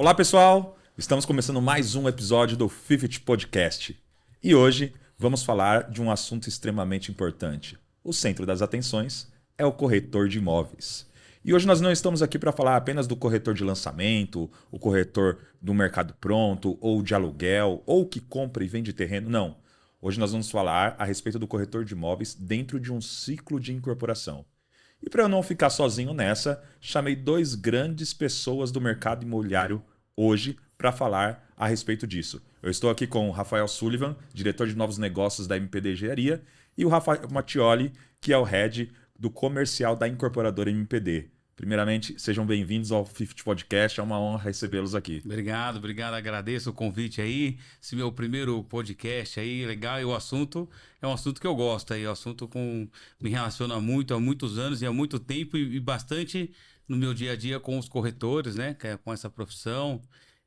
Olá, pessoal! Estamos começando mais um episódio do Fifth Podcast. E hoje vamos falar de um assunto extremamente importante. O centro das atenções é o corretor de imóveis. E hoje nós não estamos aqui para falar apenas do corretor de lançamento, o corretor do mercado pronto, ou de aluguel, ou que compra e vende terreno. Não. Hoje nós vamos falar a respeito do corretor de imóveis dentro de um ciclo de incorporação. E para eu não ficar sozinho nessa, chamei dois grandes pessoas do mercado imobiliário hoje para falar a respeito disso. Eu estou aqui com o Rafael Sullivan, diretor de novos negócios da MPD Engenharia, e o Rafael Mattioli, que é o head do comercial da incorporadora MPD. Primeiramente, sejam bem-vindos ao Fifth Podcast, é uma honra recebê-los aqui. Obrigado, agradeço o convite aí, esse meu primeiro podcast aí, legal, e o assunto é um assunto que eu gosto aí, me relaciona muito há muitos anos e há muito tempo e bastante no meu dia a dia com os corretores, né, com essa profissão,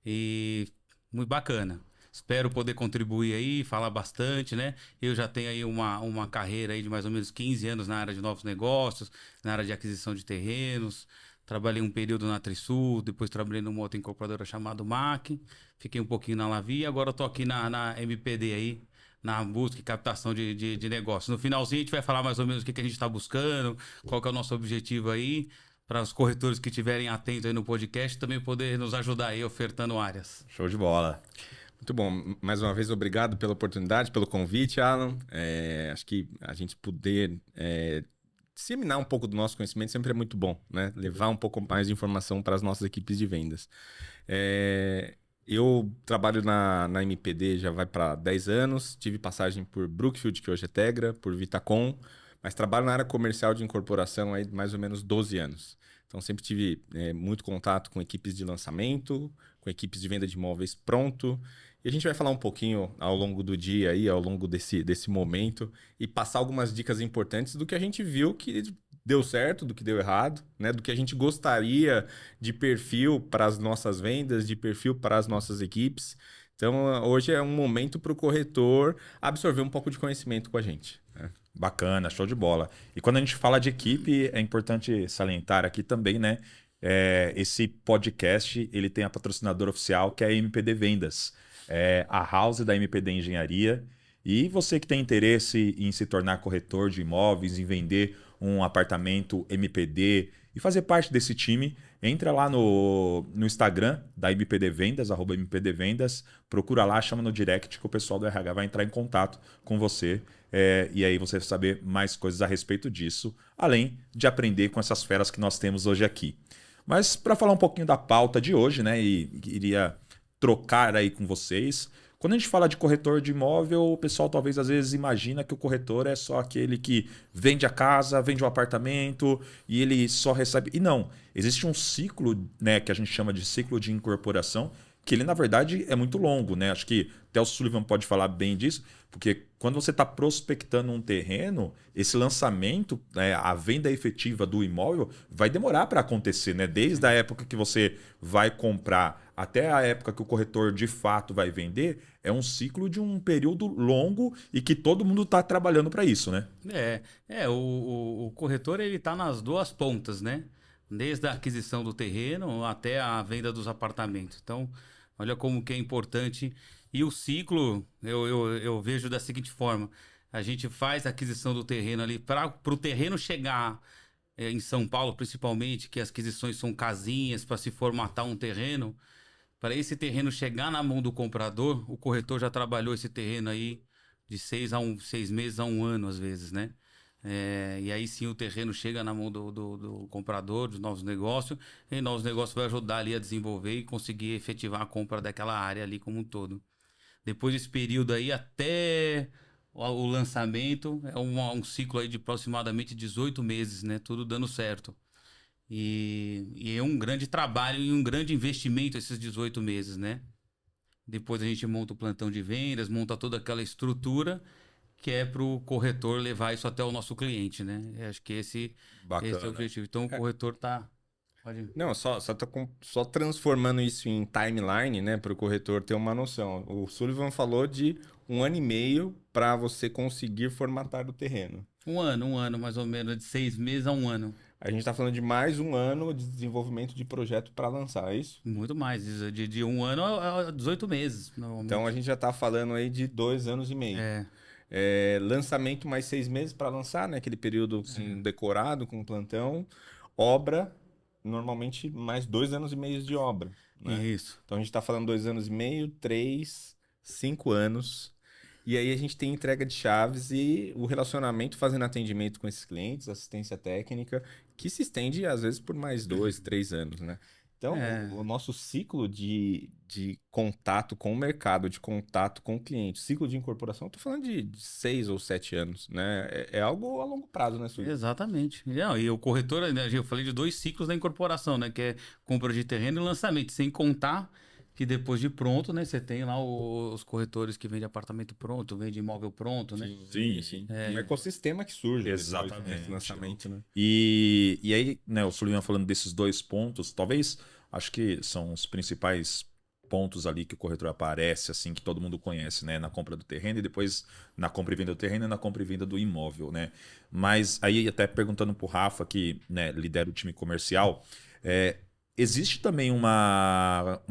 e muito bacana. Espero poder contribuir aí, falar bastante, né? Eu já tenho aí uma carreira aí de mais ou menos 15 anos na área de novos negócios, na área de aquisição de terrenos. Trabalhei um período na Trisul, depois trabalhei numa outra incorporadora chamada MAC. Fiquei um pouquinho na Lavi e agora estou aqui na MPD aí, na busca e captação de negócios. No finalzinho a gente vai falar mais ou menos o que a gente está buscando, qual que é o nosso objetivo aí, para os corretores que estiverem atentos aí no podcast também poder nos ajudar aí ofertando áreas. Show de bola. Muito bom. Mais uma vez, obrigado pela oportunidade, pelo convite, Alan. Acho que a gente poder disseminar um pouco do nosso conhecimento sempre é muito bom, né? Levar um pouco mais de informação para as nossas equipes de vendas. Eu trabalho na MPD já vai para 10 anos. Tive passagem por Brookfield, que hoje é Tegra, por Vitacom, mas trabalho na área comercial de incorporação há mais ou menos 12 anos. Então, sempre tive muito contato com equipes de lançamento, com equipes de venda de imóveis pronto. E a gente vai falar um pouquinho ao longo do dia, aí, ao longo desse momento, e passar algumas dicas importantes do que a gente viu que deu certo, do que deu errado, né? Do que a gente gostaria de perfil para as nossas vendas, de perfil para as nossas equipes. Então, hoje é um momento para o corretor absorver um pouco de conhecimento com a gente, né? Bacana, show de bola. E quando a gente fala de equipe, é importante salientar aqui também, né? Esse podcast ele tem a patrocinadora oficial, que é a MPD Vendas. É a house da MPD Engenharia. E você que tem interesse em se tornar corretor de imóveis, em vender um apartamento MPD e fazer parte desse time, entra lá no Instagram da MPD Vendas, @MPD Vendas, procura lá, chama no direct que o pessoal do RH vai entrar em contato com você. E aí você vai saber mais coisas a respeito disso, além de aprender com essas feras que nós temos hoje aqui. Mas para falar um pouquinho da pauta de hoje, né, e iria trocar aí com vocês. Quando a gente fala de corretor de imóvel, o pessoal talvez às vezes imagina que o corretor é só aquele que vende a casa, vende o apartamento e ele só recebe. E não, existe um ciclo, né, que a gente chama de ciclo de incorporação, que ele na verdade é muito longo, né? Acho que até o Sullivan pode falar bem disso, porque quando você está prospectando um terreno, esse lançamento, né, a venda efetiva do imóvel vai demorar para acontecer, né? Desde a época que você vai comprar até a época que o corretor de fato vai vender, é um ciclo de um período longo e que todo mundo está trabalhando para isso, né? O corretor ele está nas duas pontas, né? Desde a aquisição do terreno até a venda dos apartamentos. Então, olha como que é importante. E o ciclo, eu vejo da seguinte forma: a gente faz a aquisição do terreno ali para o terreno chegar em São Paulo, principalmente, que as aquisições são casinhas para se formatar um terreno. Para esse terreno chegar na mão do comprador, o corretor já trabalhou esse terreno aí de 6 meses a 1 ano, às vezes, né? E aí sim o terreno chega na mão do comprador, dos novos negócios, e novos negócios vai ajudar ali a desenvolver e conseguir efetivar a compra daquela área ali como um todo. Depois desse período aí, até o lançamento, é um ciclo aí de aproximadamente 18 meses, né? Tudo dando certo. E é um grande trabalho e um grande investimento esses 18 meses, né? Depois a gente monta o plantão de vendas, monta toda aquela estrutura que é para o corretor levar isso até o nosso cliente, né? Eu acho que esse é o objetivo. Então o corretor tá... Não, só transformando isso em timeline, né, para o corretor ter uma noção. O Sullivan falou de 1 ano e meio para você conseguir formatar o terreno. Um ano mais ou menos, de 6 meses a 1 ano. A gente está falando de mais um ano de desenvolvimento de projeto para lançar, é isso? Muito mais. De 1 ano a 18 meses, normalmente. Então a gente já está falando aí de 2 anos e meio. Lançamento mais 6 meses para lançar, né? Aquele período com decorado, com plantão. Obra, normalmente mais 2 anos e meio de obra. Né? Isso. Então a gente está falando 2 anos e meio, 3, 5 anos. E aí a gente tem entrega de chaves e o relacionamento fazendo atendimento com esses clientes, assistência técnica, que se estende às vezes por mais 2, 3 anos, né? Então, o nosso ciclo de contato com o mercado, de contato com o cliente, ciclo de incorporação, estou falando de 6 ou 7 anos, né? É algo a longo prazo, né, Sul? Exatamente. E o corretor, né, eu falei de 2 ciclos da incorporação, né? Que é compra de terreno e lançamento, sem contar que depois de pronto, né, você tem lá os corretores que vendem apartamento pronto, vendem imóvel pronto, né? Sim. Um ecossistema que surge Exatamente. depois desse lançamento, né? E aí, né, o Sullivan falando desses 2 pontos, talvez, acho que são os principais pontos ali que o corretor aparece, assim, que todo mundo conhece, né? Na compra do terreno e depois na compra e venda do terreno e na compra e venda do imóvel, né? Mas aí, até perguntando pro Rafa, que, né, lidera o time comercial, existe também uma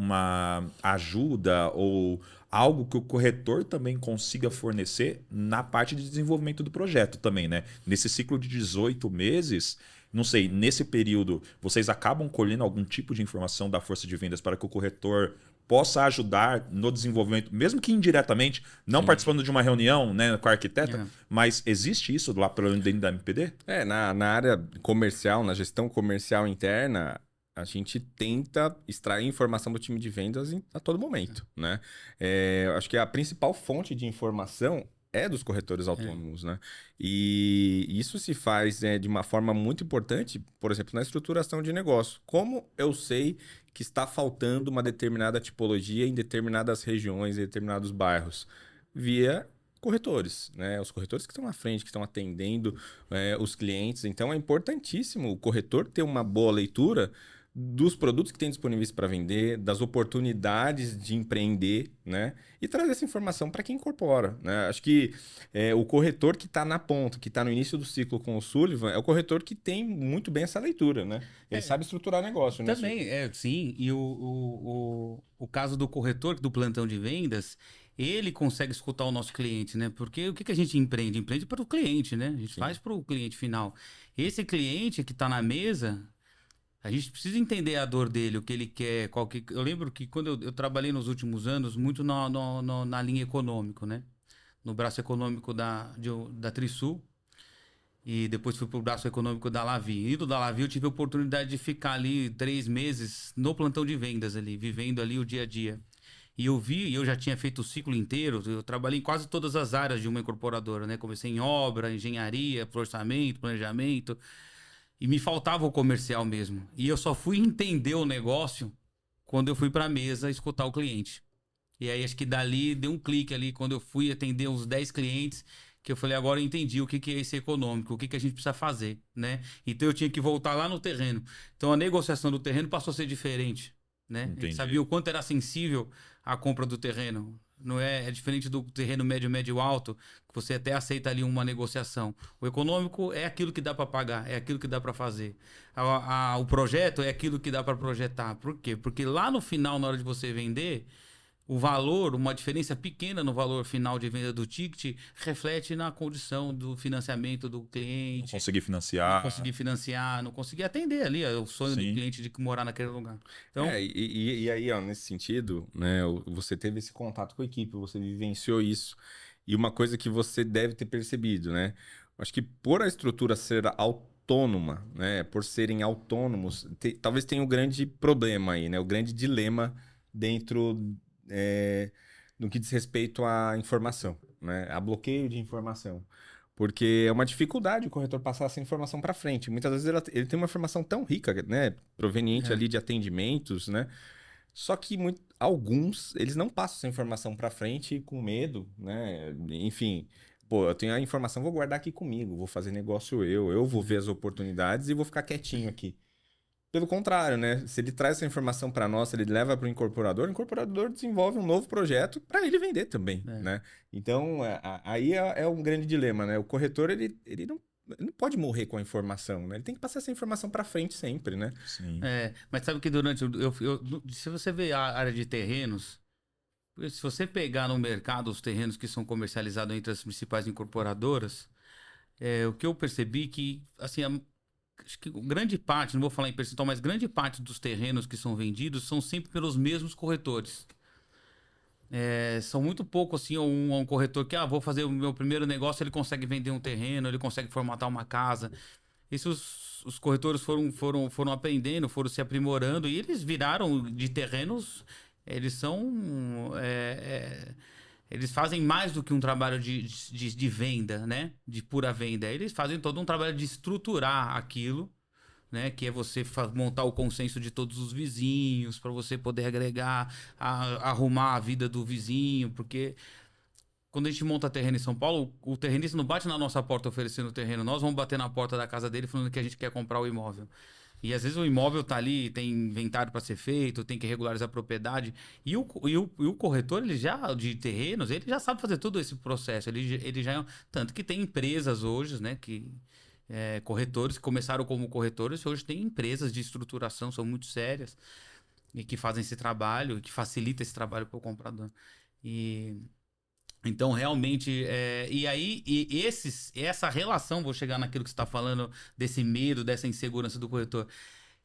ajuda ou algo que o corretor também consiga fornecer na parte de desenvolvimento do projeto também, né? Nesse ciclo de 18 meses, não sei, nesse período, vocês acabam colhendo algum tipo de informação da força de vendas para que o corretor possa ajudar no desenvolvimento, mesmo que indiretamente, não participando de uma reunião, né, com a arquiteta, mas existe isso lá dentro da MPD? Na área comercial, na gestão comercial interna, a gente tenta extrair informação do time de vendas a todo momento, né? Acho que a principal fonte de informação é dos corretores autônomos, né? E isso se faz de uma forma muito importante, por exemplo, na estruturação de negócio. Como eu sei que está faltando uma determinada tipologia em determinadas regiões, em determinados bairros? Via corretores, né? Os corretores que estão na frente, que estão atendendo os clientes. Então, é importantíssimo o corretor ter uma boa leitura dos produtos que tem disponíveis para vender, das oportunidades de empreender, né? E trazer essa informação para quem incorpora, né? Acho que o corretor que está na ponta, que está no início do ciclo com o Sullivan, é o corretor que tem muito bem essa leitura, né? Ele sabe estruturar negócio, né? Também, sim. E o caso do corretor, do plantão de vendas, ele consegue escutar o nosso cliente, né? Porque o que a gente empreende? Empreende para o cliente, né? A gente faz para o cliente final. Esse cliente que está na mesa, a gente precisa entender a dor dele, o que ele quer. Eu lembro que quando eu trabalhei nos últimos anos, muito na linha econômico, né? No braço econômico da Trisul. E depois fui para o braço econômico da Lavi. Indo da Lavi, eu tive a oportunidade de ficar ali 3 meses no plantão de vendas ali, vivendo ali o dia a dia. E eu já tinha feito o ciclo inteiro, eu trabalhei em quase todas as áreas de uma incorporadora, né? Comecei em obra, engenharia, orçamento, planejamento. E me faltava o comercial mesmo. E eu só fui entender o negócio quando eu fui para a mesa escutar o cliente. E aí acho que dali deu um clique ali, quando eu fui atender uns 10 clientes, que eu falei, agora eu entendi o que é esse econômico, o que a gente precisa fazer, né? Então eu tinha que voltar lá no terreno. Então a negociação do terreno passou a ser diferente, né? A gente sabia o quanto era sensível a compra do terreno. Não é diferente do terreno médio alto, que você até aceita ali uma negociação. O econômico é aquilo que dá para pagar, é aquilo que dá para fazer. O projeto é aquilo que dá para projetar. Por quê? Porque lá no final, na hora de você vender, o valor, uma diferença pequena no valor final de venda do ticket, reflete na condição do financiamento do cliente. Não conseguir financiar. Não conseguir atender ali o sonho do cliente de morar naquele lugar. Então, e aí, nesse sentido, né, você teve esse contato com a equipe, você vivenciou isso. E uma coisa que você deve ter percebido, né? Acho que por a estrutura ser autônoma, né, por serem autônomos, talvez tenha um grande problema aí, né? O grande dilema dentro no que diz respeito à informação, né? A bloqueio de informação. Porque é uma dificuldade o corretor passar essa informação para frente. Muitas vezes ele tem uma informação tão rica, né? Proveniente ali de atendimentos, né? Só que alguns, eles não passam essa informação para frente com medo, né? Enfim, eu tenho a informação, vou guardar aqui comigo, vou fazer negócio eu vou ver as oportunidades e vou ficar quietinho aqui. Pelo contrário, né? Se ele traz essa informação para nós, ele leva para o incorporador desenvolve um novo projeto para ele vender também, né? Então, aí é um grande dilema, né? O corretor, ele não pode morrer com a informação, né? Ele tem que passar essa informação para frente sempre, né? Sim. Mas sabe que se você vê a área de terrenos, se você pegar no mercado os terrenos que são comercializados entre as principais incorporadoras, o que eu percebi que, assim, acho que grande parte, não vou falar em percentual, mas grande parte dos terrenos que são vendidos são sempre pelos mesmos corretores. São muito pouco, assim, um corretor que, vou fazer o meu primeiro negócio, ele consegue vender um terreno, ele consegue formatar uma casa. Isso os corretores foram aprendendo, foram se aprimorando e eles viraram de terrenos, eles são... eles fazem mais do que um trabalho de venda, né? De pura venda. Eles fazem todo um trabalho de estruturar aquilo, né? Que é você montar o consenso de todos os vizinhos, para você poder agregar, arrumar a vida do vizinho, porque quando a gente monta terreno em São Paulo, o terrenista não bate na nossa porta oferecendo o terreno, nós vamos bater na porta da casa dele falando que a gente quer comprar o imóvel. E às vezes o imóvel tá ali, tem inventário para ser feito, tem que regularizar a propriedade. E o corretor, ele já, de terrenos, ele já sabe fazer todo esse processo. Ele já. Tanto que tem empresas hoje, né? Corretores que começaram como corretores, e hoje tem empresas de estruturação, são muito sérias, e que fazem esse trabalho, que facilita esse trabalho para o comprador. Então, realmente, essa relação, vou chegar naquilo que você está falando, desse medo, dessa insegurança do corretor.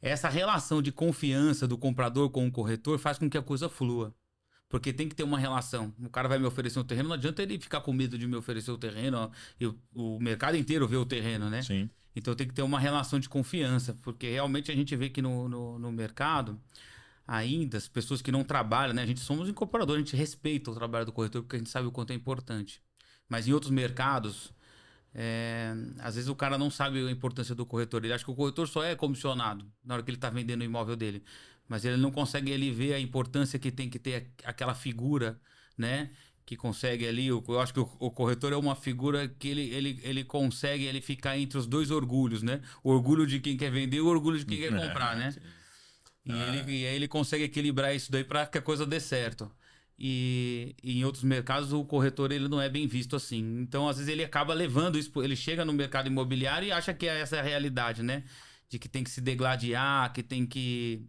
Essa relação de confiança do comprador com o corretor faz com que a coisa flua. Porque tem que ter uma relação. O cara vai me oferecer um terreno, não adianta ele ficar com medo de me oferecer o terreno, o mercado inteiro vê o terreno, né? Sim. Então tem que ter uma relação de confiança, porque realmente a gente vê que no mercado, ainda, as pessoas que não trabalham, né? A gente somos incorporadores, a gente respeita o trabalho do corretor, porque a gente sabe o quanto é importante. Mas em outros mercados, às vezes o cara não sabe a importância do corretor. Ele acha que o corretor só é comissionado na hora que ele está vendendo o imóvel dele. Mas ele não consegue ver a importância que tem que ter aquela figura, né? Que consegue ali... Eu acho que o corretor é uma figura que ele consegue ficar entre os dois orgulhos, né? O orgulho de quem quer vender e o orgulho de quem quer comprar, né? E aí ele consegue equilibrar isso daí para que a coisa dê certo. E em outros mercados o corretor ele não é bem visto assim. Então, às vezes, ele acaba levando isso... Ele chega no mercado imobiliário e acha que essa é a realidade, né? De que tem que se degladiar, que tem que...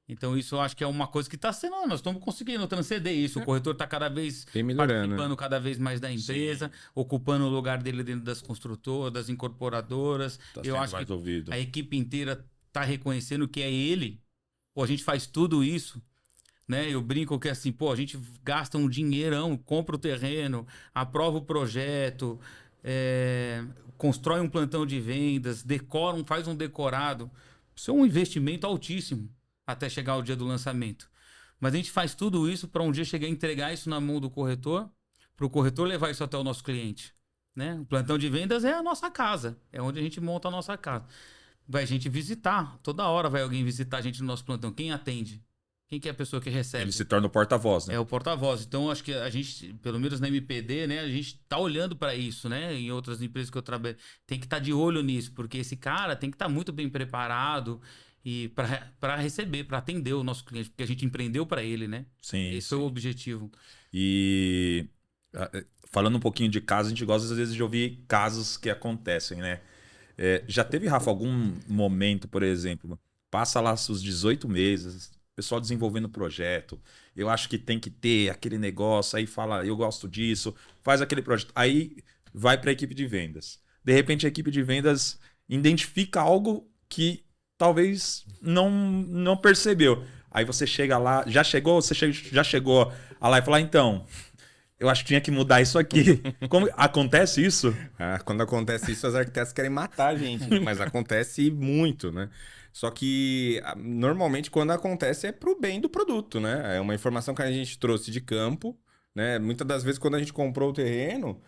Então, isso eu acho que é uma coisa que está sendo... Nós estamos conseguindo transcender isso. O corretor está cada vez participando cada vez mais da empresa, ocupando o lugar dele dentro das construtoras, das incorporadoras. Eu acho que a equipe inteira está reconhecendo que é ele. Pô, a gente faz tudo isso, né? Eu brinco que assim, a gente gasta um dinheirão, compra o terreno, aprova o projeto, constrói um plantão de vendas, faz um decorado. Isso é um investimento altíssimo até chegar o dia do lançamento. Mas a gente faz tudo isso para um dia chegar a entregar isso na mão do corretor, para o corretor levar isso até o nosso cliente, né? O plantão de vendas é a nossa casa, é onde a gente monta a nossa casa. Vai gente visitar, toda hora vai alguém visitar a gente no nosso plantão. Quem atende? Quem que é a pessoa que recebe? Ele se torna o porta-voz, né? É o porta-voz. Então, acho que a gente, pelo menos na MPD, né? A gente tá olhando para isso, né? Em outras empresas que eu trabalho, tem que estar de olho nisso, porque esse cara tem que estar muito bem preparado e para receber, para atender o nosso cliente, porque a gente empreendeu para ele, né? Sim. Esse é o objetivo. E falando um pouquinho de casos, a gente gosta às vezes de ouvir casos que acontecem, né? Já teve, Rafa, algum momento, por exemplo, passa lá os 18 meses, o pessoal desenvolvendo o projeto, eu acho que tem que ter aquele negócio, aí fala, eu gosto disso, faz aquele projeto, aí vai para a equipe de vendas. De repente a equipe de vendas identifica algo que talvez não percebeu. Aí você chega lá, já chegou lá e fala, então... Eu acho que tinha que mudar isso aqui. Como acontece isso? Quando acontece isso, os arquitetos querem matar a gente, mas acontece muito, né? Só que normalmente quando acontece é pro bem do produto, né? É uma informação que a gente trouxe de campo, né? Muitas das vezes quando a gente comprou o terreno,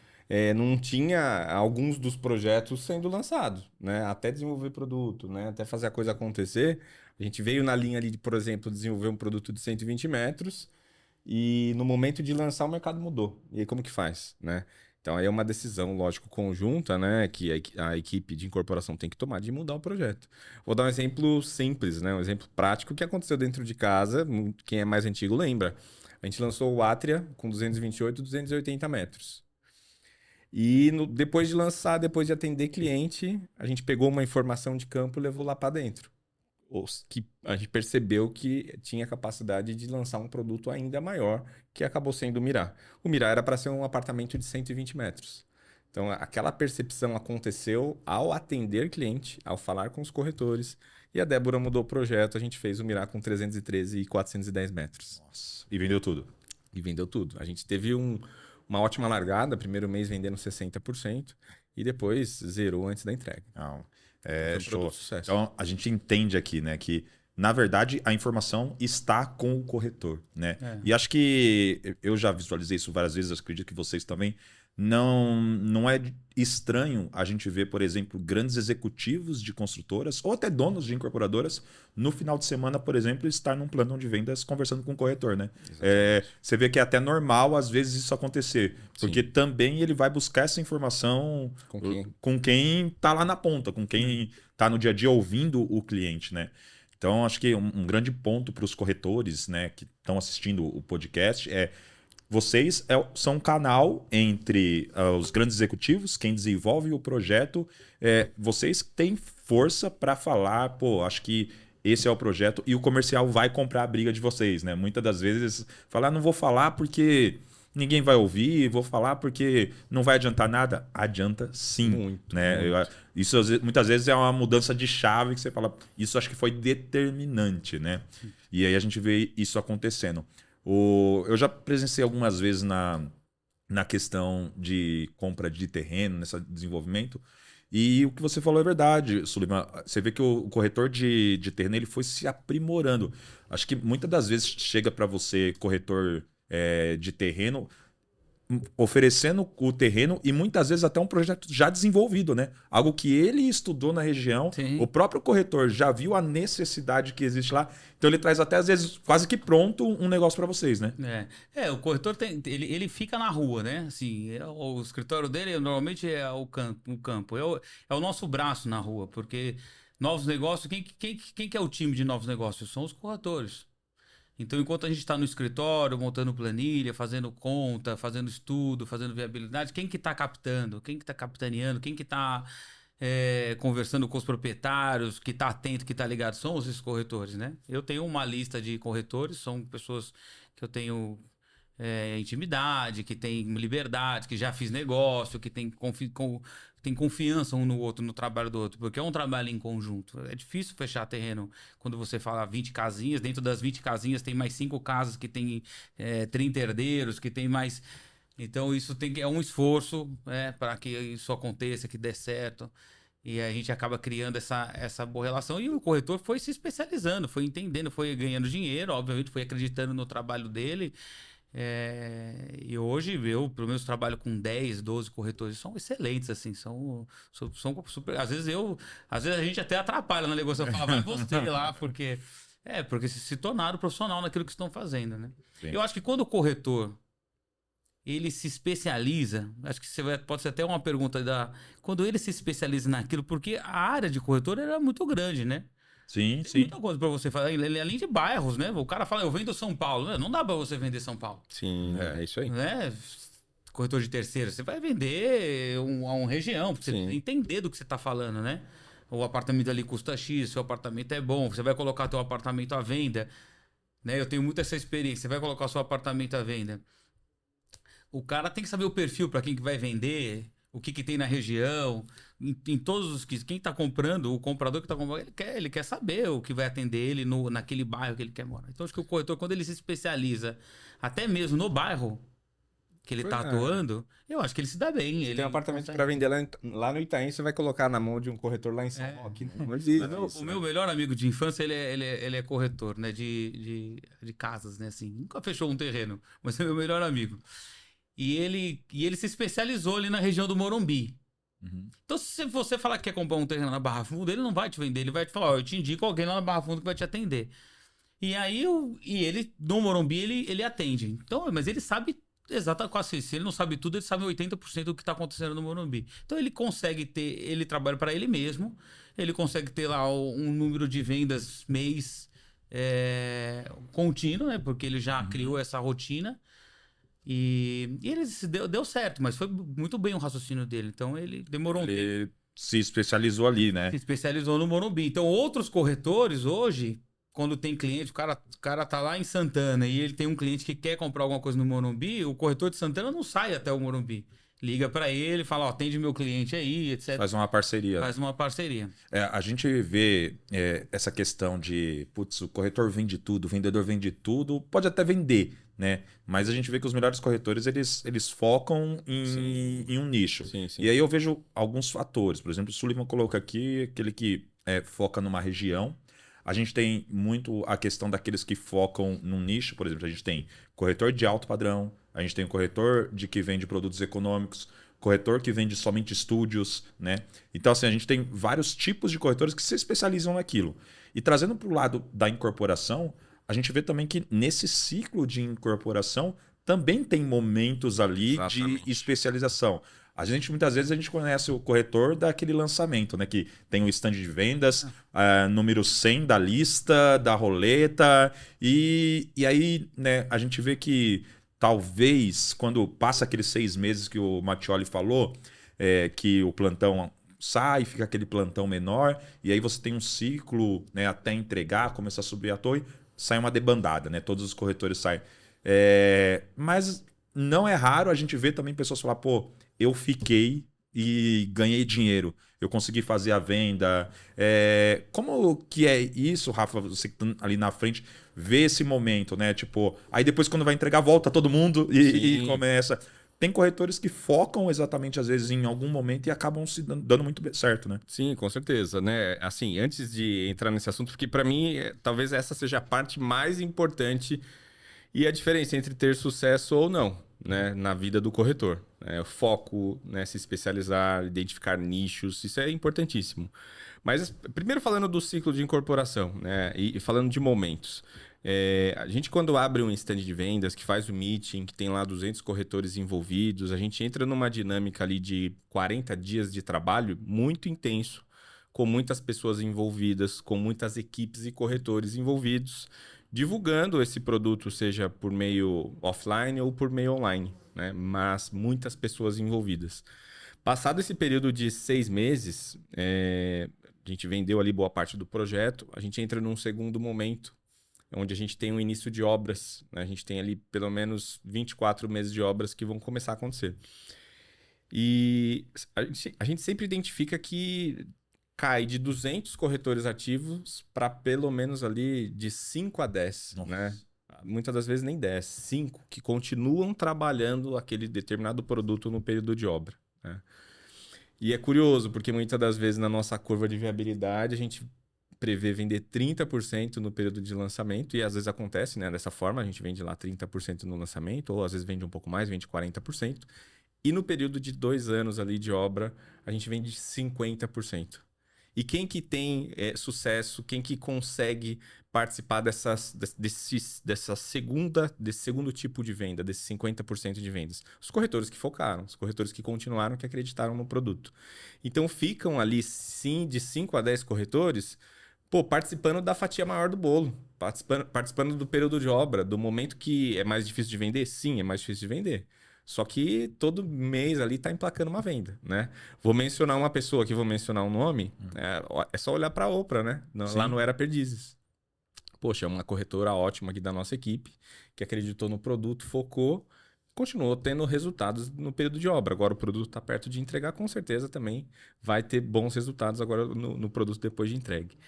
não tinha alguns dos projetos sendo lançados, né? Até desenvolver produto, né? Até fazer a coisa acontecer. A gente veio na linha ali de, por exemplo, desenvolver um produto de 120 metros, e no momento de lançar o mercado mudou. E aí como que faz, né? Então aí é uma decisão, lógico, conjunta, né? Que a equipe de incorporação tem que tomar de mudar o projeto. Vou dar um exemplo simples, né? Um exemplo prático que aconteceu dentro de casa. Quem é mais antigo lembra. A gente lançou o Atria com 228, 280 metros. E depois de lançar, depois de atender cliente, a gente pegou uma informação de campo e levou lá para dentro. Que a gente percebeu que tinha capacidade de lançar um produto ainda maior, que acabou sendo o Mirá. O Mirá era para ser um apartamento de 120 metros. Então, aquela percepção aconteceu ao atender cliente, ao falar com os corretores, e a Débora mudou o projeto, a gente fez o Mirá com 313 e 410 metros. Nossa. E vendeu tudo. E vendeu tudo. A gente teve uma ótima largada, primeiro mês vendendo 60%, e depois zerou antes da entrega. Não. Foi um Show. produto de sucesso. Então, a gente entende aqui, né, que, na verdade, a informação está com o corretor, né? E acho que eu já visualizei isso várias vezes, eu acredito que vocês também. Não é estranho a gente ver, por exemplo, grandes executivos de construtoras ou até donos de incorporadoras no final de semana, por exemplo, estar num plantão de vendas conversando com o corretor, né? Você vê que é até normal, às vezes, isso acontecer. Porque também ele vai buscar essa informação com quem está lá na ponta, com quem está no dia a dia ouvindo o cliente, né? Então, acho que um grande ponto para os corretores, né, que estão assistindo o podcast é: vocês são um canal entre os grandes executivos, quem desenvolve o projeto. Vocês têm força para falar, pô, acho que esse é o projeto, e o comercial vai comprar a briga de vocês, né? Muitas das vezes falar, não vou falar porque ninguém vai ouvir, vou falar porque não vai adiantar nada. Adianta sim. Muito, né? muito. Isso muitas vezes é uma mudança de chave que você fala, isso acho que foi determinante, né? E aí a gente vê isso acontecendo. Eu já presenciei algumas vezes na questão de compra de terreno, nesse desenvolvimento, e o que você falou é verdade, Sullivan. Você vê que o corretor de terreno ele foi se aprimorando. Acho que muitas das vezes chega para você, corretor de terreno, oferecendo o terreno e muitas vezes até um projeto já desenvolvido, né? Algo que ele estudou na região, Sim. O próprio corretor já viu a necessidade que existe lá, então ele traz até às vezes quase que pronto um negócio para vocês, né? O corretor ele fica na rua, né? Assim, o escritório dele normalmente é o campo. É o nosso braço na rua, porque novos negócios, quem que é o time de novos negócios? São os corretores. Então, enquanto a gente está no escritório, montando planilha, fazendo conta, fazendo estudo, fazendo viabilidade, quem que está captando? Quem que está capitaneando? Quem que está conversando com os proprietários, que está atento, que está ligado? São esses corretores, né? Eu tenho uma lista de corretores, são pessoas que eu tenho intimidade, que têm liberdade, que já fiz negócio, que tem confiança um no outro, no trabalho do outro, porque é um trabalho em conjunto. É difícil fechar terreno quando você fala 20 casinhas, dentro das 20 casinhas tem mais 5 casas que tem 30 herdeiros, que tem mais... Então isso é um esforço para que isso aconteça, que dê certo. E a gente acaba criando essa boa relação. E o corretor foi se especializando, foi entendendo, foi ganhando dinheiro, obviamente foi acreditando no trabalho dele. E hoje eu, pelo menos, trabalho com 10, 12 corretores, são excelentes, assim, são super. Às vezes a gente até atrapalha na negociação, fala, vai você lá, porque se tornaram profissional naquilo que estão fazendo, né? Sim. Eu acho que quando o corretor ele se especializa, acho que pode ser até uma pergunta quando ele se especializa naquilo, porque a área de corretor era muito grande, né? Sim, Tem sim. muita coisa pra você fazer, além de bairros, né? O cara fala, eu vendo São Paulo. Não dá pra você vender São Paulo. Sim, é isso aí. Né? Corretor de terceiro, você vai vender uma região, pra você entender do que você tá falando, né? O apartamento ali custa X, seu apartamento é bom, você vai colocar teu apartamento à venda, né? Eu tenho muito essa experiência, você vai colocar seu apartamento à venda. O cara tem que saber o perfil para quem que vai vender, o que tem na região, em todos os que quem está comprando, o comprador que está comprando, ele quer saber o que vai atender ele naquele bairro que ele quer morar. Então acho que o corretor, quando ele se especializa até mesmo no bairro que ele está atuando, eu acho que ele se dá bem. Se ele tem um apartamento para vender lá no Itaim, você vai colocar na mão de um corretor lá em São Roque. Não existe. O meu melhor amigo de infância, ele é corretor, né, de casas, né, assim. Nunca fechou um terreno, mas é meu melhor amigo. E ele se especializou ali na região do Morumbi. Uhum. Então, se você falar que quer comprar um terreno na Barra Funda, ele não vai te vender, ele vai te falar, eu te indico alguém lá na Barra Funda que vai te atender. E aí, ele, no Morumbi, ele atende. Então, mas ele sabe exatamente, quase, se ele não sabe tudo, ele sabe 80% do que está acontecendo no Morumbi. Então, ele consegue ele trabalha para ele mesmo, ele consegue ter lá um número de vendas mês contínuo, né? Porque ele já criou essa rotina. E ele deu certo, mas foi muito bem o raciocínio dele. Então ele demorou um tempo. Ele se especializou ali, né? Se especializou no Morumbi. Então outros corretores hoje, quando tem cliente, o cara tá lá em Santana e ele tem um cliente que quer comprar alguma coisa no Morumbi, o corretor de Santana não sai até o Morumbi. Liga para ele, fala, ó, atende meu cliente aí, etc. Faz uma parceria. Faz uma parceria. A gente vê essa questão de, putz, o corretor vende tudo, o vendedor vende tudo, pode até vender, né? Mas a gente vê que os melhores corretores, eles focam em um nicho. Sim, sim. E aí eu vejo alguns fatores. Por exemplo, o Sullivan coloca aqui aquele que foca numa região. A gente tem muito a questão daqueles que focam num nicho. Por exemplo, a gente tem corretor de alto padrão, a gente tem o corretor que vende produtos econômicos, corretor que vende somente estúdios, né? Então, assim, a gente tem vários tipos de corretores que se especializam naquilo. E trazendo para o lado da incorporação, a gente vê também que nesse ciclo de incorporação também tem momentos ali Exatamente. de especialização. Muitas vezes a gente conhece o corretor daquele lançamento, né? Que tem o stand de vendas, número 100 da lista, da roleta, e aí, né, a gente vê que talvez quando passa aqueles 6 meses que o Mattioli falou, que o plantão sai, fica aquele plantão menor, e aí você tem um ciclo, né, até entregar, começar a subir a torre, sai uma debandada, né? Todos os corretores saem. Mas não é raro a gente ver também pessoas falar, pô, eu fiquei e ganhei dinheiro. Eu consegui fazer a venda. Como que é isso, Rafa? Você que tá ali na frente, vê esse momento, né? Tipo, aí depois quando vai entregar, volta todo mundo e começa. Tem corretores que focam exatamente, às vezes, em algum momento e acabam se dando muito certo, né? Sim, com certeza, né? Assim, antes de entrar nesse assunto, porque para mim, talvez essa seja a parte mais importante e a diferença entre ter sucesso ou não, né, na vida do corretor. O foco, né, se especializar, identificar nichos, isso é importantíssimo. Mas primeiro falando do ciclo de incorporação, né, e falando de momentos. A gente quando abre um stand de vendas, que faz o meeting, que tem lá 200 corretores envolvidos, a gente entra numa dinâmica ali de 40 dias de trabalho muito intenso, com muitas pessoas envolvidas, com muitas equipes e corretores envolvidos, divulgando esse produto, seja por meio offline ou por meio online, né? Mas muitas pessoas envolvidas. Passado esse período de 6 meses, a gente vendeu ali boa parte do projeto, a gente entra num segundo momento, onde a gente tem um início de obras, né? A gente tem ali pelo menos 24 meses de obras que vão começar a acontecer. E a gente sempre identifica que cai de 200 corretores ativos para pelo menos ali de 5 a 10, né? Muitas das vezes nem 10, 5 que continuam trabalhando aquele determinado produto no período de obra, né? E é curioso, porque muitas das vezes na nossa curva de viabilidade a gente prevê vender 30% no período de lançamento, e às vezes acontece, né, dessa forma, a gente vende lá 30% no lançamento, ou às vezes vende um pouco mais, vende 40%, e no período de 2 anos ali de obra, a gente vende 50%. E quem que tem sucesso, quem que consegue participar desse segundo tipo de venda, desse 50% de vendas? Os corretores que focaram, os corretores que continuaram, que acreditaram no produto. Então ficam ali, sim, de 5 a 10 corretores, participando da fatia maior do bolo, participando do período de obra, do momento que é mais difícil de vender? Sim, é mais difícil de vender. Só que todo mês ali está emplacando uma venda, né? Vou mencionar uma pessoa aqui, vou mencionar um nome. É só olhar para a Oprah, né? Lá no Era Perdizes. Poxa, é uma corretora ótima aqui da nossa equipe, que acreditou no produto, focou, continuou tendo resultados no período de obra. Agora o produto está perto de entregar, com certeza também vai ter bons resultados agora no produto depois de entregue.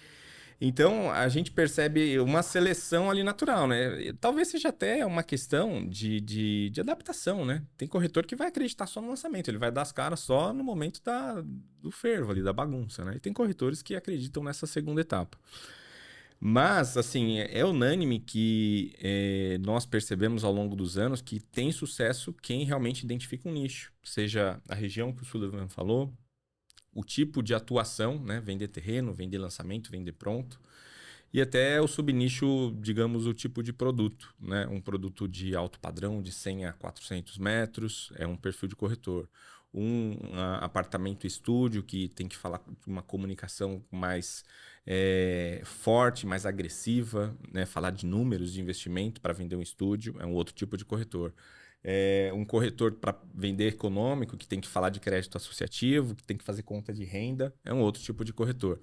Então, a gente percebe uma seleção ali natural, né? Talvez seja até uma questão de adaptação, né? Tem corretor que vai acreditar só no lançamento, ele vai dar as caras só no momento do fervo ali, da bagunça, né? E tem corretores que acreditam nessa segunda etapa. Mas, assim, é unânime que nós percebemos ao longo dos anos que tem sucesso quem realmente identifica um nicho, seja a região que o Sullivan falou, o tipo de atuação, né? Vender terreno, vender lançamento, vender pronto. E até o subnicho, digamos, o tipo de produto, né? Um produto de alto padrão, de 100 a 400 metros, é um perfil de corretor. Um apartamento estúdio que tem que falar uma comunicação mais forte, mais agressiva, né? Falar de números de investimento para vender um estúdio, é um outro tipo de corretor. um corretor para vender econômico, que tem que falar de crédito associativo, que tem que fazer conta de renda, é um outro tipo de corretor.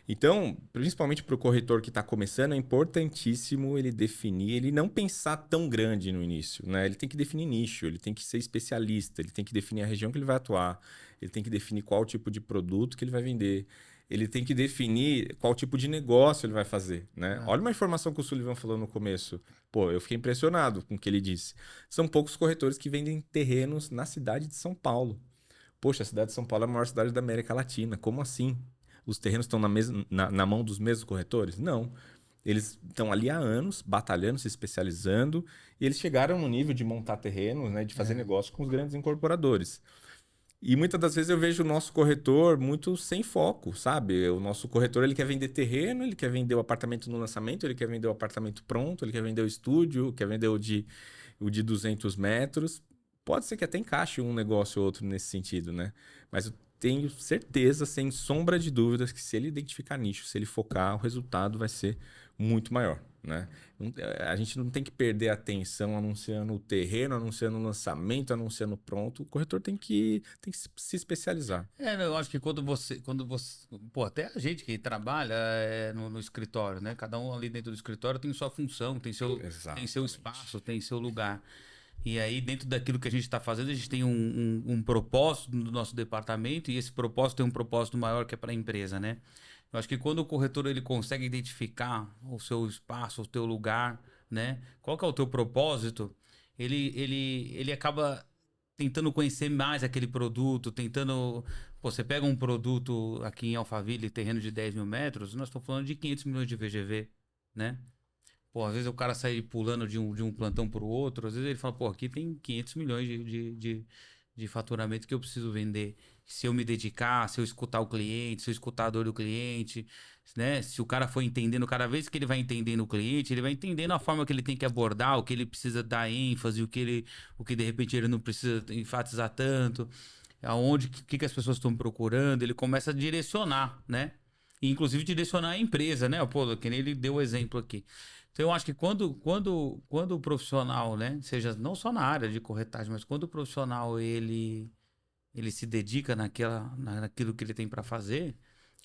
Então, principalmente para o corretor que está começando, é importantíssimo ele definir, ele não pensar tão grande no início, né? Ele tem que definir nicho, ele tem que ser especialista, ele tem que definir a região que ele vai atuar, ele tem que definir qual tipo de produto que ele vai vender, ele tem que definir qual tipo de negócio ele vai fazer, né? Olha uma informação que o Sullivan falou no começo. Pô, eu fiquei impressionado com o que ele disse. São poucos corretores que vendem terrenos na cidade de São Paulo. Poxa, a cidade de São Paulo é a maior cidade da América Latina. Como assim? Os terrenos estão na mão dos mesmos corretores? Não. Eles estão ali há anos, batalhando, se especializando, e eles chegaram no nível de montar terrenos, né, de fazer negócio com os grandes incorporadores. E muitas das vezes eu vejo o nosso corretor muito sem foco, sabe? O nosso corretor, ele quer vender terreno, ele quer vender o apartamento no lançamento, ele quer vender o apartamento pronto, ele quer vender o estúdio, quer vender o de 200 metros. Pode ser que até encaixe um negócio ou outro nesse sentido, né? Mas eu tenho certeza, sem sombra de dúvidas, que se ele identificar nicho, se ele focar, o resultado vai ser muito maior, né? A gente não tem que perder a atenção anunciando o terreno, anunciando o lançamento, anunciando pronto. O corretor tem que se especializar. Eu acho que quando você, pô, até a gente que trabalha no escritório, né? Cada um ali dentro do escritório tem sua função, tem seu espaço, tem seu lugar. E aí, dentro daquilo que a gente está fazendo, a gente tem um propósito no nosso departamento, e esse propósito tem um propósito maior que é para a empresa, né? Eu acho que quando o corretor ele consegue identificar o seu espaço, o teu lugar, né? Qual que é o teu propósito, ele acaba tentando conhecer mais aquele produto, tentando... Pô, você pega um produto aqui em Alphaville, terreno de 10 mil metros, nós estamos falando de 500 milhões de VGV, né? Pô, às vezes o cara sai pulando de um plantão para o outro, às vezes ele fala, pô, aqui tem 500 milhões de faturamento que eu preciso vender. Se eu me dedicar, se eu escutar o cliente, se eu escutar a dor do cliente, né? Se o cara for entendendo, cada vez que ele vai entendendo o cliente, ele vai entendendo a forma que ele tem que abordar, o que ele precisa dar ênfase, o que de repente ele não precisa enfatizar tanto, aonde, o que as pessoas estão procurando, ele começa a direcionar, né? E, inclusive direcionar a empresa, né? Pô, que nem ele deu o exemplo aqui. Então, eu acho que quando o profissional, né, seja não só na área de corretagem, mas quando o profissional ele se dedica naquilo que ele tem para fazer,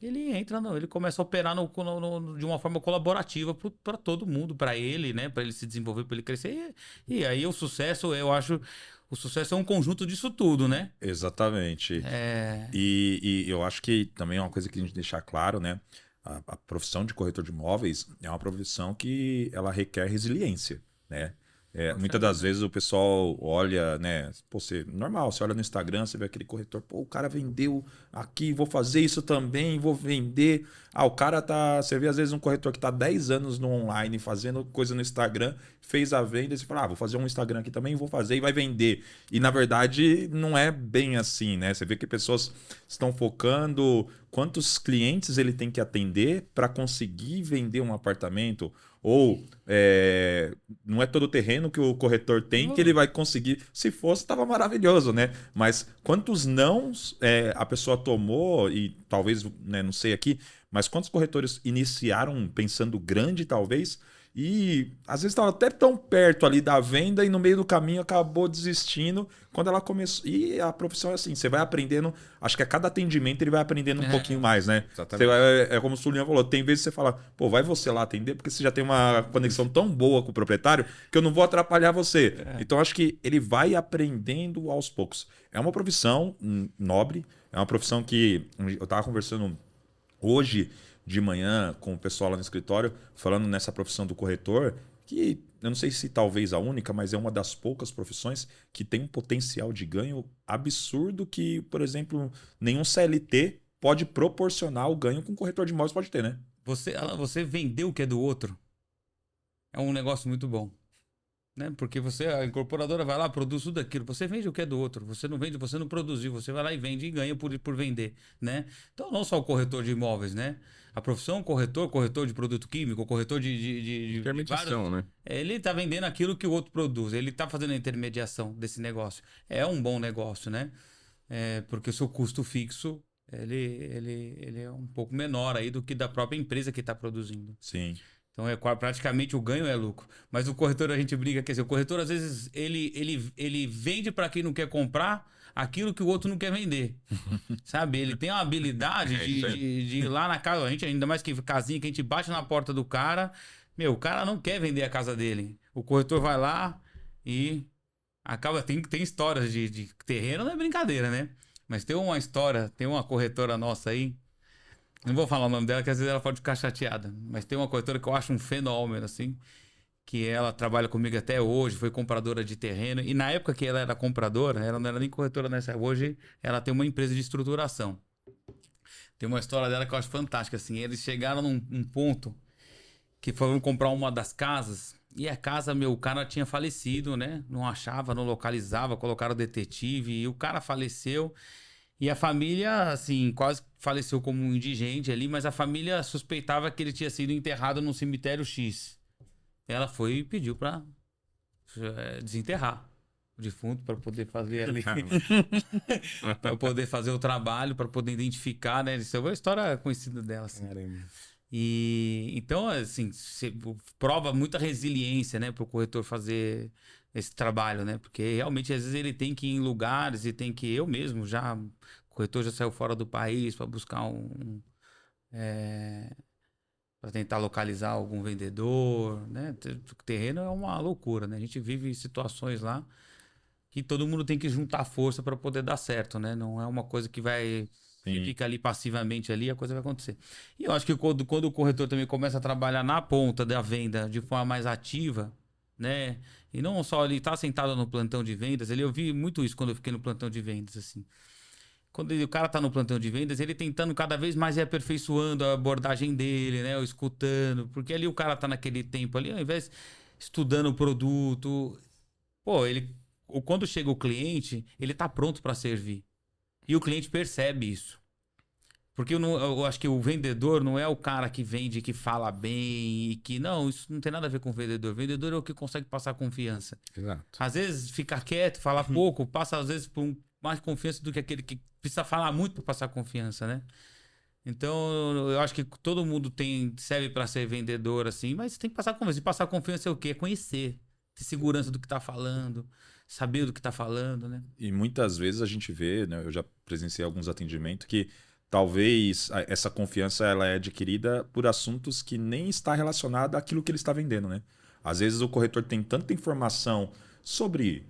ele ele começa a operar de uma forma colaborativa para todo mundo, para ele, né, para ele se desenvolver, para ele crescer. E aí o sucesso, eu acho, o sucesso é um conjunto disso tudo, né? Exatamente. E eu acho que também é uma coisa que a gente deixar claro, né? A profissão de corretor de imóveis é uma profissão que ela requer resiliência, né? Muitas das vezes o pessoal olha, né? Pô, normal, você olha no Instagram, você vê aquele corretor, pô, o cara vendeu aqui, vou fazer isso também, vou vender. O cara tá. Você vê às vezes um corretor que tá 10 anos no online fazendo coisa no Instagram, fez a venda e você fala, vou fazer um Instagram aqui também, vou fazer e vai vender. E na verdade não é bem assim, né? Você vê que pessoas estão focando quantos clientes ele tem que atender para conseguir vender um apartamento. Ou não é todo o terreno que o corretor tem que ele vai conseguir. Se fosse, estava maravilhoso, né? Mas quantos nãos a pessoa tomou, e talvez, né, não sei aqui, mas quantos corretores iniciaram pensando grande, talvez, e às vezes estava até tão perto ali da venda e no meio do caminho acabou desistindo quando ela começou. E a profissão é assim, você vai aprendendo, acho que a cada atendimento ele vai aprendendo um pouquinho mais, né? É como o Sulinha falou, tem vezes que você fala, pô, vai você lá atender, porque você já tem uma conexão tão boa com o proprietário que eu não vou atrapalhar você. Então acho que ele vai aprendendo aos poucos. É uma profissão nobre, é uma profissão que eu estava conversando hoje de manhã com o pessoal lá no escritório, falando nessa profissão do corretor, que eu não sei se talvez a única, mas é uma das poucas profissões que tem um potencial de ganho absurdo que, por exemplo, nenhum CLT pode proporcionar o ganho que um corretor de imóveis pode ter, né? Você vender o que é do outro é um negócio muito bom. Né? Porque a incorporadora vai lá, produz tudo aquilo. Você vende o que é do outro. Você não vende, você não produziu. Você vai lá e vende e ganha por vender, né? Então, não só o corretor de imóveis, né? A profissão corretor de produto químico, corretor de intermediação, né? Ele está vendendo aquilo que o outro produz. Ele está fazendo a intermediação desse negócio. É um bom negócio, né? Porque o seu custo fixo ele é um pouco menor aí do que da própria empresa que está produzindo. Sim. Então, praticamente o ganho é lucro. Mas o corretor, a gente brinca, quer dizer, o corretor, às vezes, ele vende para quem não quer comprar aquilo que o outro não quer vender. Sabe? Ele tem uma habilidade de ir lá na casa. A gente, ainda mais que casinha, que a gente bate na porta do cara. Meu, o cara não quer vender a casa dele. O corretor vai lá e acaba... Tem histórias de terreno, não é brincadeira, né? Mas tem uma história, tem uma corretora nossa aí. Não vou falar o nome dela, que às vezes ela pode ficar chateada. Mas tem uma corretora que eu acho um fenômeno, assim. Que ela trabalha comigo até hoje, foi compradora de terreno. E na época que ela era compradora, ela não era nem corretora nessa época. Hoje ela tem uma empresa de estruturação. Tem uma história dela que eu acho fantástica, assim. Eles chegaram num ponto que foram comprar uma das casas. E a casa, o cara tinha falecido, né? Não achava, não localizava, colocaram detetive. E o cara faleceu. E a família, assim, quase faleceu como um indigente ali, mas a família suspeitava que ele tinha sido enterrado num cemitério X. Ela foi e pediu pra desenterrar o defunto para poder fazer ali. Para poder fazer o trabalho, para poder identificar, né? Isso é uma história conhecida dela, assim. E então, assim, prova muita resiliência, né, para o corretor fazer esse trabalho, né? Porque realmente às vezes ele tem que ir em lugares e tem que... Eu mesmo já... O corretor já saiu fora do país para buscar para tentar localizar algum vendedor, né? O terreno é uma loucura, né? A gente vive situações lá que todo mundo tem que juntar força para poder dar certo, né? Não é uma coisa que vai... Que fica ali passivamente ali, a coisa vai acontecer. E eu acho que quando o corretor também começa a trabalhar na ponta da venda de forma mais ativa, né? E não só ele tá sentado no plantão de vendas, eu vi muito isso quando eu fiquei no plantão de vendas, assim. Quando o cara tá no plantão de vendas, ele tentando cada vez mais ir aperfeiçoando a abordagem dele, né? Ou escutando, porque ali o cara tá naquele tempo ali, ao invés de estudando o produto, pô, quando chega o cliente, ele tá pronto para servir. E o cliente percebe isso. Porque eu acho que o vendedor não é o cara que vende, que fala bem e que... Não, isso não tem nada a ver com o vendedor. O vendedor é o que consegue passar confiança. Exato. Às vezes, ficar quieto, falar pouco, passa às vezes por mais confiança do que aquele que precisa falar muito para passar confiança, né? Então, eu acho que todo mundo serve para ser vendedor, assim, mas tem que passar confiança. E passar confiança é o quê? É conhecer. Ter segurança do que tá falando, saber do que tá falando, né? E muitas vezes a gente vê, né? Eu já presenciei alguns atendimentos que talvez essa confiança ela é adquirida por assuntos que nem está relacionado àquilo que ele está vendendo, né? Às vezes o corretor tem tanta informação sobre,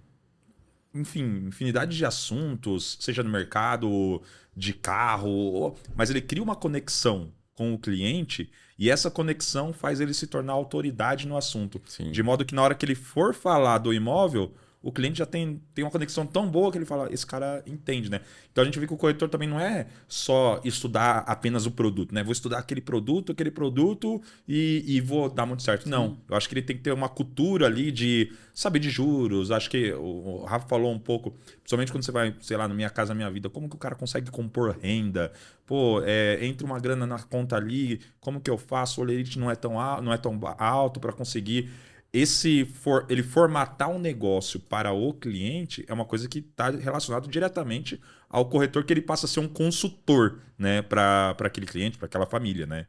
enfim, infinidade de assuntos, seja no mercado, de carro, mas ele cria uma conexão com o cliente e essa conexão faz ele se tornar autoridade no assunto. Sim. De modo que na hora que ele for falar do imóvel, o cliente já tem uma conexão tão boa que ele fala, esse cara entende, né? Então a gente vê que o corretor também não é só estudar apenas o produto, né? Vou estudar aquele produto e vou dar muito certo. Não, eu acho que ele tem que ter uma cultura ali de saber de juros. Acho que o Rafa falou um pouco, principalmente quando você vai, sei lá, no Minha Casa Minha Vida, como que o cara consegue compor renda? Pô, entra uma grana na conta ali, como que eu faço? O lerite não é tão alto para conseguir... ele formatar um negócio para o cliente é uma coisa que está relacionado diretamente ao corretor, que ele passa a ser um consultor, né, para aquele cliente, para aquela família, né?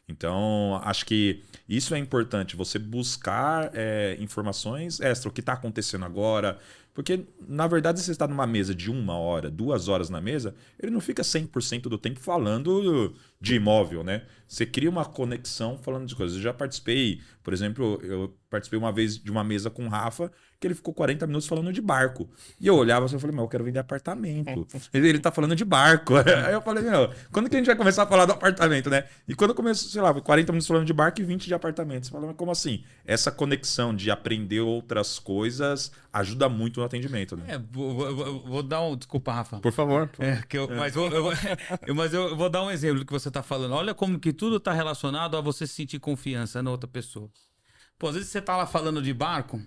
Então, acho que isso é importante, você buscar informações extra, o que está acontecendo agora. Porque, na verdade, se você está numa mesa de 1 hora, 2 horas na mesa, ele não fica 100% do tempo falando de imóvel, né? Você cria uma conexão falando de coisas. Eu já participei, por exemplo, eu participei uma vez de uma mesa com o Rafa, que ele ficou 40 minutos falando de barco. E eu olhava assim e falei, eu quero vender apartamento. Ele tá falando de barco. Aí eu falei, quando que a gente vai começar a falar do apartamento, né? E quando começou, sei lá, 40 minutos falando de barco e 20 de apartamento. Você fala, mas como assim? Essa conexão de aprender outras coisas ajuda muito no atendimento, né? Vou dar um... Desculpa, Rafa. Por favor. Mas eu vou dar um exemplo do que você tá falando. Olha como que tudo tá relacionado a você sentir confiança na outra pessoa. Pô, às vezes você tá lá falando de barco...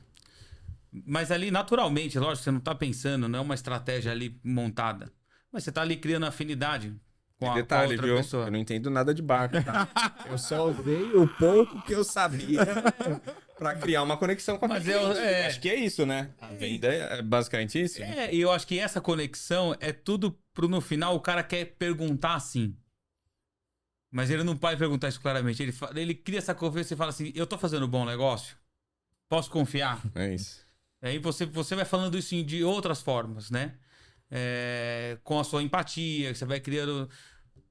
Mas ali, naturalmente, lógico, você não tá pensando, não é uma estratégia ali montada. Mas você tá ali criando afinidade com a outra pessoa. Eu não entendo nada de barco, tá? Eu só usei o pouco que eu sabia para criar uma conexão com a cliente. Acho que é isso, né? A venda é basicamente isso. E eu acho que essa conexão é tudo pro no final o cara quer perguntar assim. Mas ele não pode perguntar isso claramente. Ele cria essa confiança e fala assim, eu tô fazendo um bom negócio? Posso confiar? É isso. Aí você vai falando isso de outras formas, né? Com a sua empatia, que você vai criando...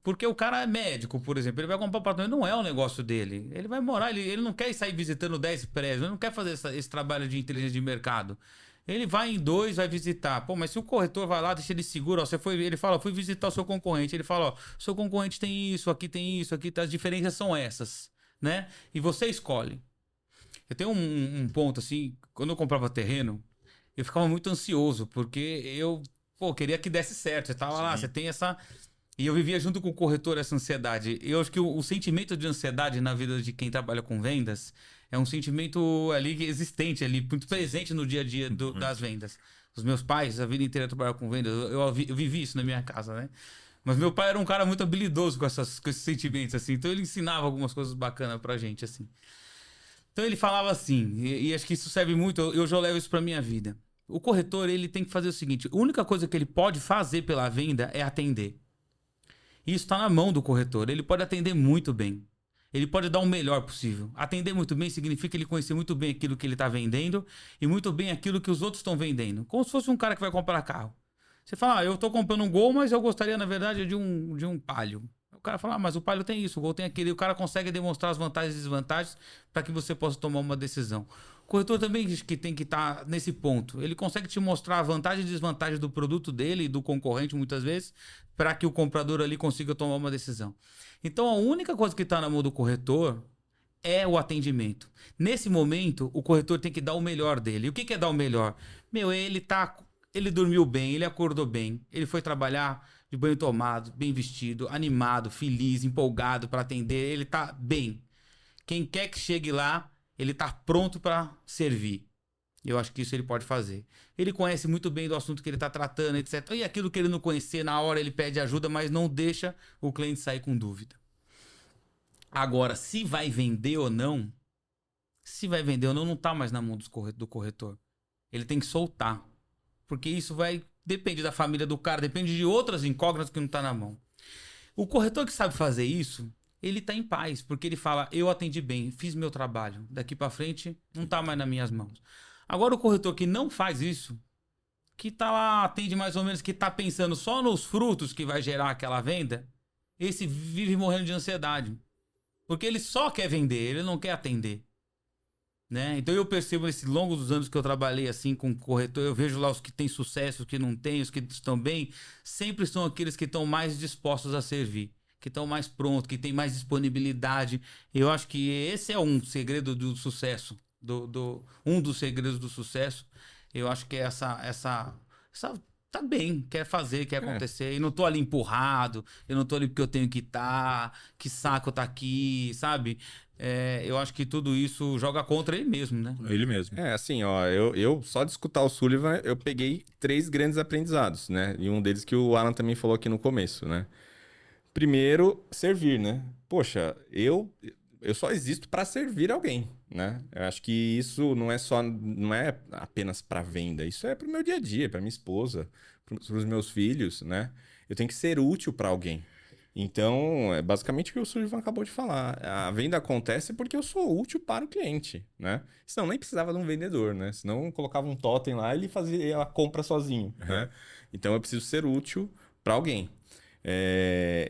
Porque o cara é médico, por exemplo, ele vai comprar um apartamento, não é o negócio dele. Ele vai morar, ele não quer sair visitando 10 prédios, ele não quer fazer esse trabalho de inteligência de mercado. Ele vai em 2, vai visitar. Pô, mas se o corretor vai lá, deixa ele seguro, ó, ele fala, fui visitar o seu concorrente. Ele fala, ó, seu concorrente tem isso, aqui tá, as diferenças são essas, né? E você escolhe. Eu tenho um ponto assim, quando eu comprava terreno, eu ficava muito ansioso, porque eu, queria que desse certo. Você tava lá, você tem essa... E eu vivia junto com o corretor essa ansiedade. Eu acho que o sentimento de ansiedade na vida de quem trabalha com vendas é um sentimento ali existente, ali, muito presente no dia a dia das vendas. Os meus pais, a vida inteira trabalharam com vendas. Eu vivi isso na minha casa, né? Mas meu pai era um cara muito habilidoso com esses sentimentos, assim. Então ele ensinava algumas coisas bacanas pra gente, assim. Então ele falava assim, e acho que isso serve muito, eu já levo isso pra minha vida. O corretor, ele tem que fazer o seguinte, a única coisa que ele pode fazer pela venda é atender. E isso está na mão do corretor. Ele pode atender muito bem. Ele pode dar o melhor possível. Atender muito bem significa ele conhecer muito bem aquilo que ele está vendendo e muito bem aquilo que os outros estão vendendo. Como se fosse um cara que vai comprar carro. Você fala, eu estou comprando um Gol, mas eu gostaria, na verdade, de um Palio. O cara fala, mas o Palio tem isso, o Gol tem aquele. E o cara consegue demonstrar as vantagens e desvantagens para que você possa tomar uma decisão. O corretor também que tem que estar nesse ponto. Ele consegue te mostrar a vantagem e desvantagem do produto dele e do concorrente, muitas vezes, para que o comprador ali consiga tomar uma decisão. Então, a única coisa que está na mão do corretor é o atendimento. Nesse momento, o corretor tem que dar o melhor dele. E o que é dar o melhor? Ele dormiu bem, ele acordou bem, ele foi trabalhar de banho tomado, bem vestido, animado, feliz, empolgado para atender, ele está bem. Quem quer que chegue lá, ele está pronto para servir. Eu acho que isso ele pode fazer. Ele conhece muito bem do assunto que ele está tratando, etc. E aquilo que ele não conhecer, na hora ele pede ajuda, mas não deixa o cliente sair com dúvida. Agora, se vai vender ou não, não está mais na mão do corretor. Ele tem que soltar. Porque isso depende da família do cara, depende de outras incógnitas que não está na mão. O corretor que sabe fazer isso, ele está em paz, porque ele fala, eu atendi bem, fiz meu trabalho, daqui para frente não está mais nas minhas mãos. Agora o corretor que não faz isso, que tá lá, atende mais ou menos, que tá pensando só nos frutos que vai gerar aquela venda, esse vive morrendo de ansiedade. Porque ele só quer vender, ele não quer atender. Né? Então eu percebo nesses longos anos que eu trabalhei assim com corretor, eu vejo lá os que têm sucesso, os que não têm, os que estão bem, sempre são aqueles que estão mais dispostos a servir, que estão mais prontos, que têm mais disponibilidade. Eu acho que esse é um segredo do sucesso, um dos segredos do sucesso. Eu acho que é essa tá bem, quer fazer, quer acontecer. E não tô ali empurrado, eu não tô ali porque eu tenho que estar, que saco tá aqui, sabe? Eu acho que tudo isso joga contra ele mesmo, né? Ele mesmo. Assim, ó, eu só de escutar o Sullivan, eu peguei 3 grandes aprendizados, né? E um deles que o Alan também falou aqui no começo, né? Primeiro, servir, né? Poxa, eu só existo para servir alguém, né? Eu acho que isso não é apenas para venda, isso é para o meu dia a dia, para minha esposa, para os meus filhos, né? Eu tenho que ser útil para alguém. Então, é basicamente o que o Sullivan acabou de falar. A venda acontece porque eu sou útil para o cliente, né? Senão nem precisava de um vendedor, né? Senão eu colocava um totem lá e ele fazia a compra sozinho, né? Então, eu preciso ser útil para alguém.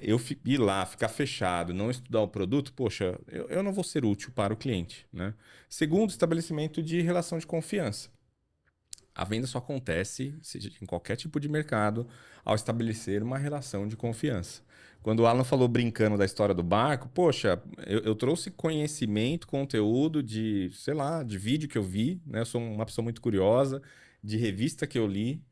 Eu ir lá, ficar fechado, não estudar o produto, poxa, eu não vou ser útil para o cliente, né? Segundo, estabelecimento de relação de confiança. A venda só acontece, seja em qualquer tipo de mercado, ao estabelecer uma relação de confiança. Quando o Alan falou brincando da história do barco, poxa, eu trouxe conhecimento, conteúdo de, sei lá, de vídeo que eu vi, né? Eu sou uma pessoa muito curiosa, de revista que eu li,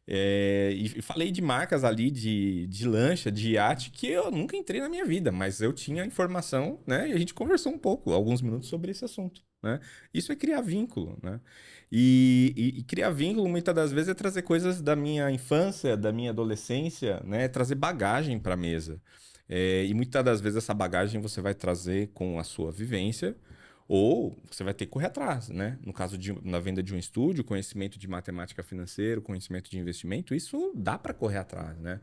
e falei de marcas ali, de lancha, de iate, que eu nunca entrei na minha vida, mas eu tinha informação, né? E a gente conversou um pouco, alguns minutos sobre esse assunto, né? Isso é criar vínculo, né? E criar vínculo, muitas das vezes, é trazer coisas da minha infância, da minha adolescência, né? Trazer bagagem para a mesa. E muitas das vezes essa bagagem você vai trazer com a sua vivência, ou você vai ter que correr atrás, né? No caso na venda de um estúdio, conhecimento de matemática financeira, conhecimento de investimento, isso dá para correr atrás, né?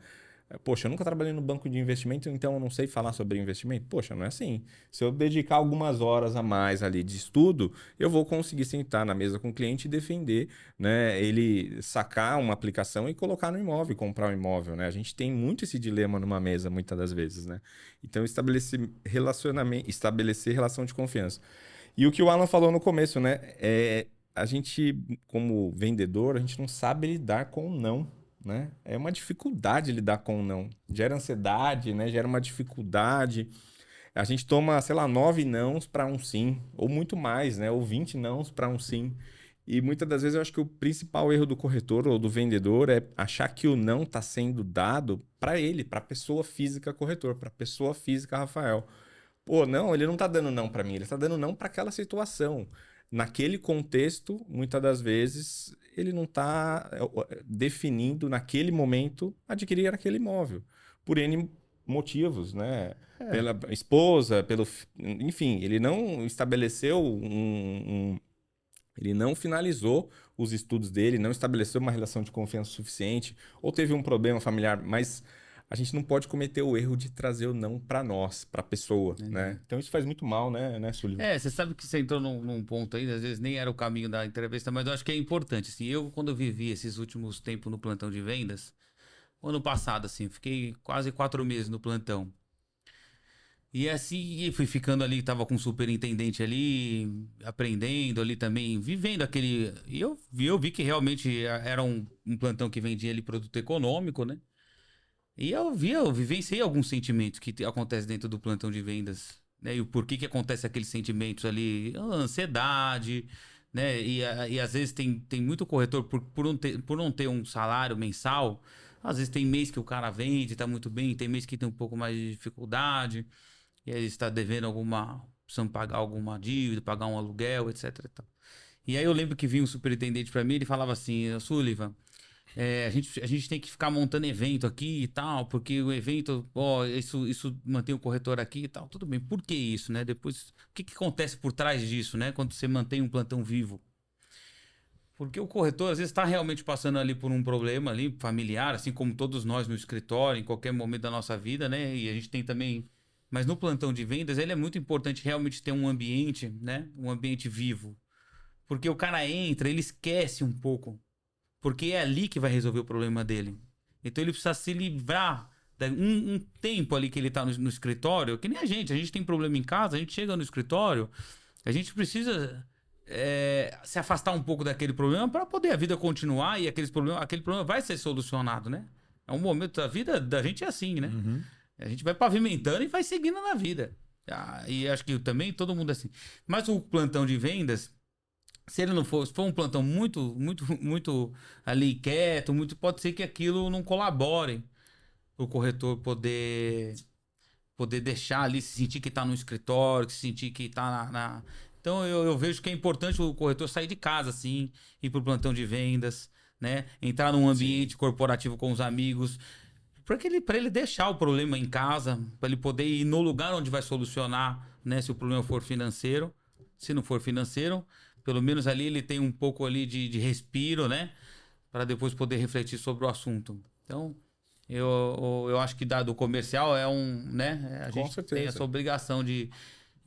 Poxa, eu nunca trabalhei no banco de investimento, então eu não sei falar sobre investimento. Poxa, não é assim. Se eu dedicar algumas horas a mais ali de estudo, eu vou conseguir sentar na mesa com o cliente e defender, né, ele sacar uma aplicação e colocar no imóvel, comprar um imóvel, né? A gente tem muito esse dilema numa mesa, muitas das vezes, né? Então, estabelecer relacionamento, estabelecer relação de confiança. E o que o Alan falou no começo, né? A gente, como vendedor, a gente não sabe lidar com o não, né? É uma dificuldade lidar com o não. Gera ansiedade, né? Gera uma dificuldade. A gente toma, sei lá, 9 nãos para um sim, ou muito mais, né? Ou 20 nãos para um sim. E muitas das vezes eu acho que o principal erro do corretor ou do vendedor é achar que o não está sendo dado para ele, para a pessoa física corretor, para a pessoa física Rafael. Pô, não, ele não está dando não para mim, ele está dando não para aquela situação. Naquele contexto, muitas das vezes, ele não está definindo naquele momento adquirir aquele imóvel. Por N motivos, né? Pela esposa, enfim, ele não estabeleceu ele não finalizou os estudos dele, não estabeleceu uma relação de confiança suficiente, ou teve um problema familiar, mas a gente não pode cometer o erro de trazer o não para nós, para a pessoa, né? Então isso faz muito mal, né, Sullivan? Você sabe que você entrou num ponto aí, às vezes nem era o caminho da entrevista, mas eu acho que é importante, assim, quando eu vivi esses últimos tempos no plantão de vendas, ano passado, assim, fiquei quase 4 meses no plantão. E assim, fui ficando ali, tava com o superintendente ali, aprendendo ali também, vivendo aquele... E eu vi que realmente era um plantão que vendia ali produto econômico, né? E eu vivenciei alguns sentimentos que acontecem dentro do plantão de vendas, né? E o porquê que acontece aqueles sentimentos ali, ansiedade, né? E às vezes tem muito corretor por não ter um salário mensal, às vezes tem mês que o cara vende, tá muito bem, tem mês que tem um pouco mais de dificuldade, e aí está devendo precisando pagar alguma dívida, pagar um aluguel, etc. E tal. E aí eu lembro que vinha um superintendente para mim, ele falava assim, Sullivan, a gente tem que ficar montando evento aqui e tal, porque o evento, isso mantém o corretor aqui e tal. Tudo bem, por que isso, né? Depois, o que acontece por trás disso, né? Quando você mantém um plantão vivo? Porque o corretor, às vezes, está realmente passando ali por um problema ali, familiar, assim como todos nós no escritório, em qualquer momento da nossa vida, né? E a gente tem também... Mas no plantão de vendas, ele é muito importante realmente ter um ambiente, né? Um ambiente vivo. Porque o cara entra, ele esquece um pouco. Porque é ali que vai resolver o problema dele. Então ele precisa se livrar um tempo ali que ele está no escritório, que nem a gente tem problema em casa, a gente chega no escritório, a gente precisa se afastar um pouco daquele problema para poder a vida continuar e aquele problema vai ser solucionado, né? É um momento da vida da gente é assim, né? Uhum. A gente vai pavimentando e vai seguindo na vida. E acho que também todo mundo é assim. Mas o plantão de vendas, se ele não for, se for um plantão muito ali quieto, pode ser que aquilo não colabore o corretor poder deixar ali, se sentir que está no escritório, se sentir que está Então eu vejo que é importante o corretor sair de casa, assim, ir para o plantão de vendas, né? Entrar num ambiente corporativo com os amigos, para ele deixar o problema em casa, para ele poder ir no lugar onde vai solucionar, né? Se o problema for financeiro. Se não for financeiro, pelo menos ali ele tem um pouco ali de respiro, né? Para depois poder refletir sobre o assunto. Então, eu acho que do comercial né? A gente tem essa obrigação de...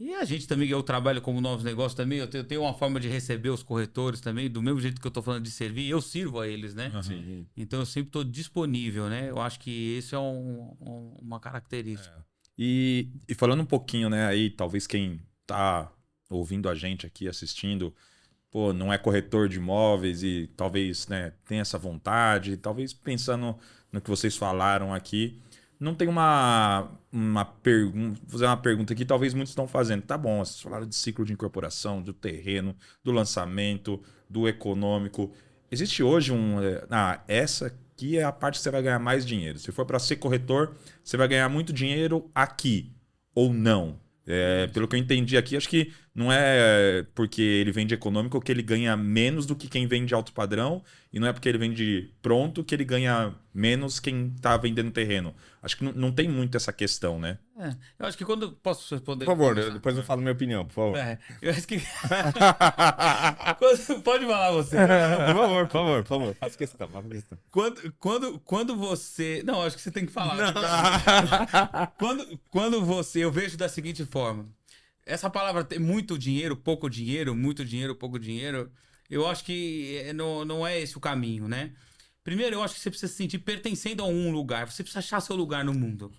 E a gente também, eu trabalho como novos negócios também, eu tenho uma forma de receber os corretores também, do mesmo jeito que eu estou falando de servir, eu sirvo a eles, né? Sim. Então eu sempre estou disponível, né? Eu acho que isso é uma característica. E falando um pouquinho, né, aí, talvez quem tá ouvindo a gente aqui, assistindo, pô, não é corretor de imóveis e talvez, né, tenha essa vontade, talvez pensando no que vocês falaram aqui, não tem uma pergunta, vou fazer uma pergunta aqui, talvez muitos estão fazendo. Tá bom, vocês falaram de ciclo de incorporação, do terreno, do lançamento, do econômico. Existe hoje essa aqui é a parte que você vai ganhar mais dinheiro. Se for para ser corretor, você vai ganhar muito dinheiro aqui ou não. Pelo que eu entendi aqui, acho que não é porque ele vende econômico que ele ganha menos do que quem vende alto padrão, e não é porque ele vende pronto que ele ganha menos quem tá vendendo terreno. Acho que não tem muito essa questão, né? Eu acho que quando... Posso responder? Por favor, depois eu falo minha opinião, por favor. Eu acho que... Pode falar você. Por favor. Faça questão. Quando você... Não, acho que você tem que falar. Quando você... Eu vejo da seguinte forma. Essa palavra tem muito dinheiro, pouco dinheiro, muito dinheiro, pouco dinheiro. Eu acho que não é esse o caminho, né? Primeiro, eu acho que você precisa se sentir pertencendo a um lugar. Você precisa achar seu lugar no mundo.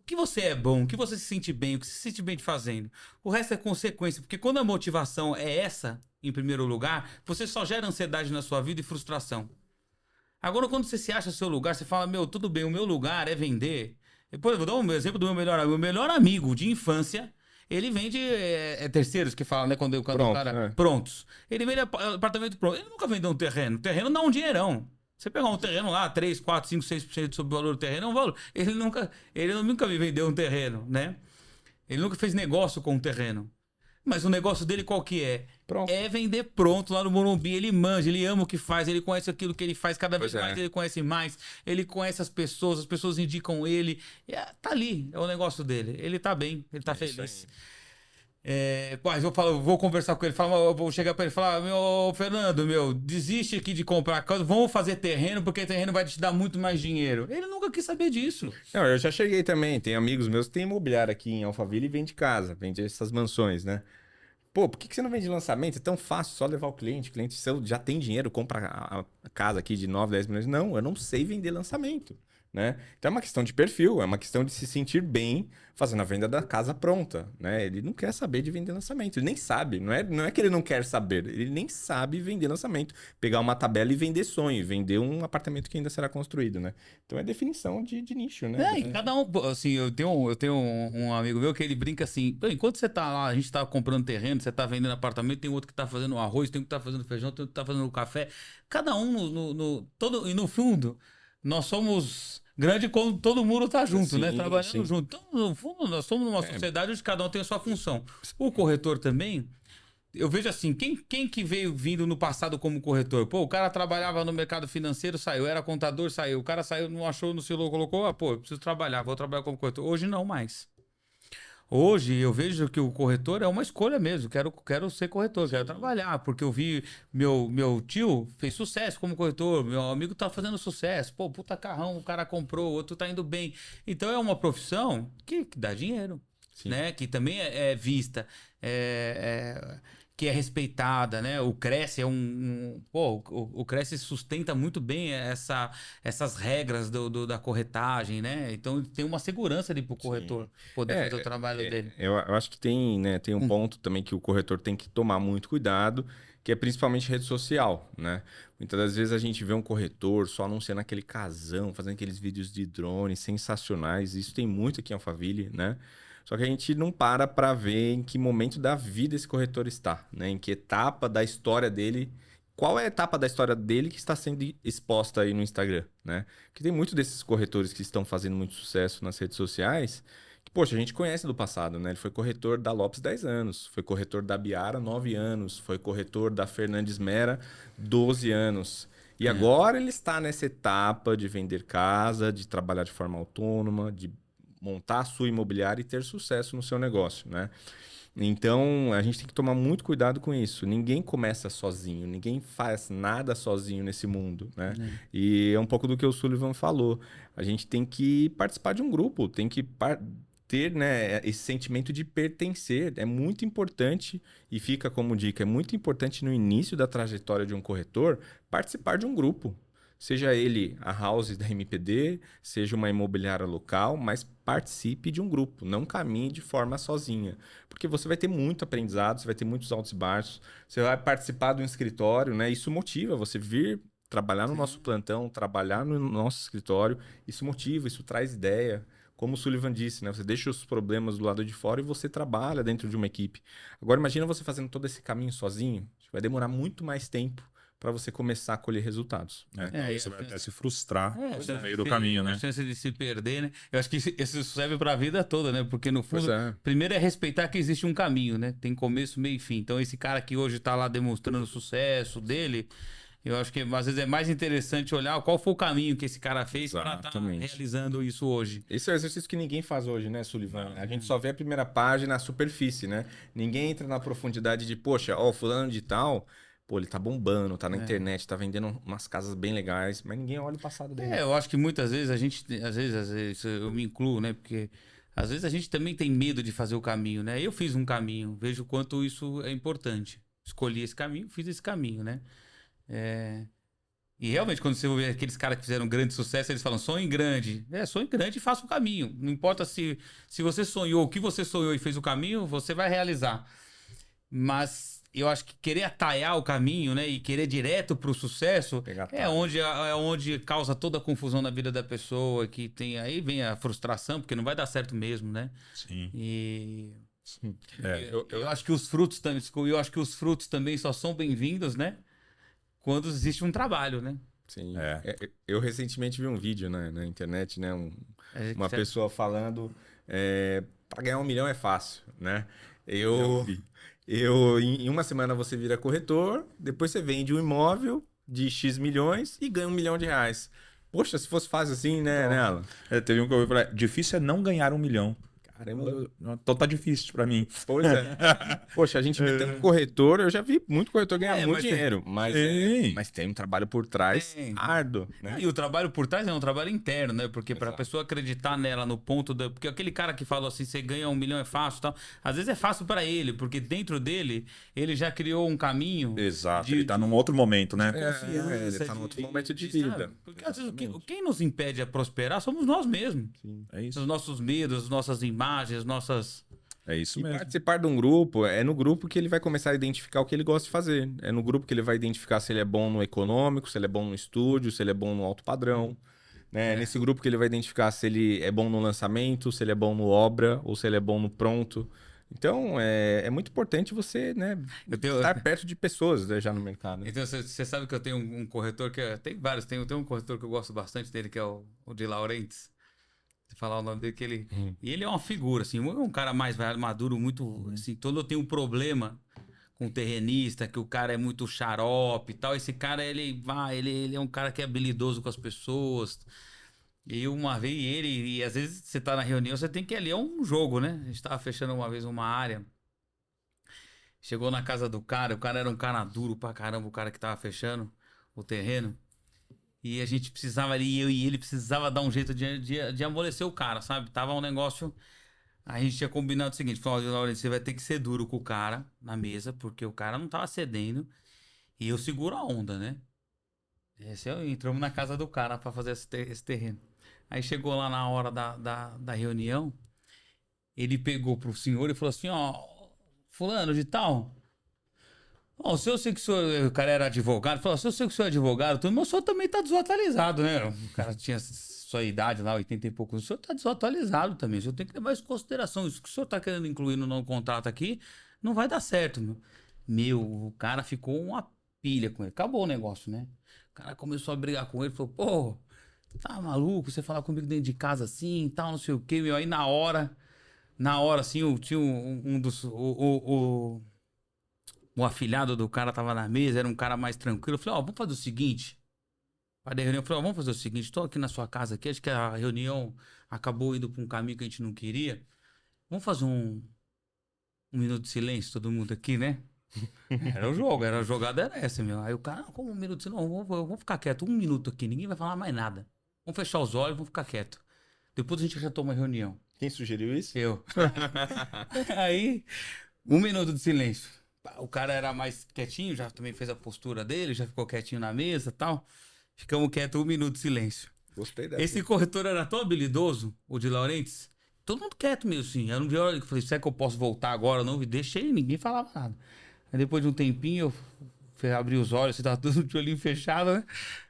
O que você é bom, o que você se sente bem, o que você se sente bem de fazendo. O resto é consequência. Porque quando a motivação é essa, em primeiro lugar, você só gera ansiedade na sua vida e frustração. Agora, quando você se acha seu lugar, você fala, tudo bem, o meu lugar é vender. Depois, vou dar um exemplo do meu melhor amigo de infância. Ele vende terceiros que falam, né? Quando o cara... Prontos. Ele vende apartamento pronto. Ele nunca vendeu um terreno. O terreno dá um dinheirão. Você pegar um terreno lá, 3, 4, 5, 6% sobre o valor do terreno, é um valor. Ele nunca me vendeu um terreno, né? Ele nunca fez negócio com um terreno. Mas o negócio dele qual que é? Pronto. É vender pronto lá no Morumbi. Ele manja, ele ama o que faz, ele conhece aquilo que ele faz. Cada vez mais ele conhece mais. Ele conhece as pessoas indicam ele. Tá ali, é o negócio dele. Ele tá bem, ele tá feliz. Vou conversar com ele, vou chegar pra ele e falar, Fernando, desiste aqui de comprar casa, vamos fazer terreno, porque terreno vai te dar muito mais dinheiro. Ele nunca quis saber disso. Não, eu já cheguei também, tem amigos meus que tem imobiliário aqui em Alphaville e vende casa, vende essas mansões, né? Pô, por que você não vende lançamento? É tão fácil, só levar o cliente já tem dinheiro, compra a casa aqui de 9, 10 milhões. Não, eu não sei vender lançamento, né? Então é uma questão de perfil, é uma questão de se sentir bem fazendo a venda da casa pronta, né? Ele não quer saber de vender lançamento, ele nem sabe, não é que ele não quer saber, ele nem sabe vender lançamento, pegar uma tabela e vender sonho, vender um apartamento que ainda será construído, né? Então é definição de nicho, né? E cada um, assim, eu tenho um amigo meu que ele brinca assim, enquanto você tá lá, a gente tá comprando terreno, você tá vendendo apartamento, tem outro que tá fazendo arroz, tem outro que tá fazendo feijão, tem outro que tá fazendo café, cada um e no fundo, nós somos grande quando todo mundo tá junto, né? Trabalhando junto. Então, no fundo, nós somos numa sociedade onde cada um tem a sua função. O corretor também, eu vejo assim, quem que veio vindo no passado como corretor? Pô, o cara trabalhava no mercado financeiro, saiu, era contador, saiu. O cara saiu, não achou no celular, colocou, eu preciso trabalhar, vou trabalhar como corretor. Hoje não mais. Hoje eu vejo que o corretor é uma escolha mesmo. Quero ser corretor, quero trabalhar, porque eu vi meu tio fez sucesso como corretor, meu amigo tá fazendo sucesso. Pô, puta carrão, o cara comprou, o outro tá indo bem. Então é uma profissão que dá dinheiro, né? Que também é vista, que é respeitada, né? O Cresce o Cresce sustenta muito bem essas regras da corretagem, né? Então tem uma segurança ali pro corretor poder fazer o trabalho dele. Eu acho que tem um ponto também que o corretor tem que tomar muito cuidado, que é principalmente rede social, né? Muitas das vezes a gente vê um corretor só anunciando aquele casão, fazendo aqueles vídeos de drone sensacionais. Isso tem muito aqui em Alphaville, né? Só que a gente não para ver em que momento da vida esse corretor está, né? Em que etapa da história dele, qual é a etapa da história dele que está sendo exposta aí no Instagram, né? Porque tem muito desses corretores que estão fazendo muito sucesso nas redes sociais, que, poxa, a gente conhece do passado, né? Ele foi corretor da Lopes 10 anos, foi corretor da Biara 9 anos, foi corretor da Fernandes Mera 12 anos. E agora ele está nessa etapa de vender casa, de trabalhar de forma autônoma, de montar a sua imobiliária e ter sucesso no seu negócio, né? Então, a gente tem que tomar muito cuidado com isso. Ninguém começa sozinho, ninguém faz nada sozinho nesse mundo, né? E é um pouco do que o Sullivan falou. A gente tem que participar de um grupo, tem que ter, né, esse sentimento de pertencer. É muito importante, e fica como dica, é muito importante no início da trajetória de um corretor participar de um grupo. Seja ele a house da MPD, seja uma imobiliária local, mas participe de um grupo, não caminhe de forma sozinha. Porque você vai ter muito aprendizado, você vai ter muitos altos e baixos, você vai participar de um escritório, né? Isso motiva você vir trabalhar no nosso plantão, trabalhar no nosso escritório, isso motiva, isso traz ideia. Como o Sullivan disse, né? Você deixa os problemas do lado de fora e você trabalha dentro de uma equipe. Agora imagina você fazendo todo esse caminho sozinho, vai demorar muito mais tempo para você começar a colher resultados. Você vai até se frustrar É, no meio do caminho, né? A chance de se perder, né? Eu acho que isso serve para a vida toda, né? Porque no fundo, Pois é. primeiro é respeitar que existe um caminho, né? Tem começo, meio e fim. Então esse cara que hoje tá lá demonstrando o sucesso dele, eu acho que às vezes é mais interessante olhar qual foi o caminho que esse cara fez para estar Exatamente. realizando isso hoje. Esse é o exercício que ninguém faz hoje, né, Sullivan? A gente só vê a primeira página, a superfície, né? Ninguém entra na profundidade de, poxa, ó, fulano de tal, pô, ele tá bombando, tá na internet, tá vendendo umas casas bem legais, mas ninguém olha o passado dele. Eu acho que muitas vezes às vezes eu me incluo, né? Porque às vezes a gente também tem medo de fazer o caminho, né? Eu fiz um caminho, vejo o quanto isso é importante. Escolhi esse caminho, fiz esse caminho, né? E realmente, quando você vê aqueles caras que fizeram grande sucesso, eles falam, sonhe grande. Sonhe grande e faça o caminho. Não importa se você sonhou, o que você sonhou e fez o caminho, você vai realizar. Mas eu acho que querer atalhar o caminho, né? E querer direto pro sucesso onde causa toda a confusão na vida da pessoa, que aí vem a frustração, porque não vai dar certo mesmo, né? Sim. E... Eu acho que os frutos também, eu acho que os frutos também só são bem-vindos, né? Quando existe um trabalho, né? Sim. Eu recentemente vi um vídeo na internet, né? Uma pessoa falando para ganhar 1 milhão é fácil, né? Em uma semana você vira corretor, depois você vende um imóvel de X milhões e ganha R$1 milhão. Poxa, se fosse fácil assim, né, Alan? Teve um que eu ouvi falar, difícil é não ganhar 1 milhão. Caramba. Então tá difícil pra mim. Pois é. Poxa, a gente vê tanto corretor, eu já vi muito corretor ganhar muito dinheiro, mas tem um trabalho por trás árduo, né? E o trabalho por trás é um trabalho interno, né? Porque pra pessoa acreditar nela no ponto porque aquele cara que falou assim, você ganha 1 milhão é fácil e tal, às vezes é fácil pra ele, porque dentro dele, ele já criou um caminho. Exato, ele tá num outro momento, né? Ele tá num outro momento de vida. Sabe? Porque às vezes quem nos impede a prosperar somos nós mesmos. Sim. É isso. Os nossos medos, as nossas imagens, nossas... É isso E mesmo. participar de um grupo, é no grupo que ele vai começar a identificar o que ele gosta de fazer. É no grupo que ele vai identificar se ele é bom no econômico, se ele é bom no estúdio, se ele é bom no alto padrão. Né? Nesse grupo que ele vai identificar se ele é bom no lançamento, se ele é bom no obra ou se ele é bom no pronto. Então, é muito importante você, né, estar perto de pessoas, né, já no mercado. Então, você sabe que eu tenho um corretor que... Tem vários, tem um corretor que eu gosto bastante dele, que é o de Laurentes. Se falar o nome dele, que ele... E ele é uma figura, assim, um cara mais velho, maduro, muito... Assim, todo eu tenho um problema com o terrenista, que o cara é muito xarope e tal. Esse cara, ele é um cara que é habilidoso com as pessoas. E uma vez e às vezes você tá na reunião, você tem que ali, é um jogo, né? A gente tava fechando uma vez uma área. Chegou na casa do cara, o cara era um cara duro pra caramba, o cara que tava fechando o terreno. E a gente precisava ali, eu e ele precisava dar um jeito de amolecer o cara, sabe? Tava um negócio... A gente tinha combinado o seguinte, falou, Laurence, você vai ter que ser duro com o cara na mesa, porque o cara não tava cedendo. E eu seguro a onda, né? Entramos na casa do cara pra fazer esse terreno. Aí chegou lá na hora da reunião, ele pegou pro senhor e falou assim, ó, fulano de tal... Bom, se eu sei que o cara era advogado, falou, se eu sei que o senhor é advogado, mas o senhor também tá desatualizado, né? O cara tinha sua idade lá, 80 e poucos, o senhor tá desatualizado também, o senhor tem que levar isso em consideração, isso que o senhor tá querendo incluir no novo contrato aqui, não vai dar certo, meu. O cara ficou uma pilha com ele, acabou o negócio, né? O cara começou a brigar com ele, falou, pô, tá maluco, você falar comigo dentro de casa assim e tal, não sei o quê, meu, aí na hora assim, tinha um dos... O afilhado do cara tava na mesa, era um cara mais tranquilo. Eu falei, vamos fazer o seguinte. Para a reunião, eu falei, vamos fazer o seguinte, estou aqui na sua casa aqui, acho que a reunião acabou indo para um caminho que a gente não queria. Vamos fazer um minuto de silêncio, todo mundo aqui, né? Era o jogo, a jogada era essa, meu. Aí o cara, como 1 minuto de silêncio? Não, vamos ficar quieto, 1 minuto aqui, ninguém vai falar mais nada. Vamos fechar os olhos, vamos ficar quieto. Depois a gente retoma a reunião. Quem sugeriu isso? Eu. Aí, 1 minuto de silêncio. O cara era mais quietinho, já também fez a postura dele, já ficou quietinho na mesa e tal. Ficamos quietos 1 minuto de silêncio. Gostei dessa. Esse corretor era tão habilidoso, o de Laurentes, todo mundo quieto mesmo, assim. Eu não vi a hora, eu falei, será que eu posso voltar agora? Não, deixei, ninguém falava nada. Aí depois de um tempinho, eu abri os olhos, você tava tudo de olhinho fechado, né?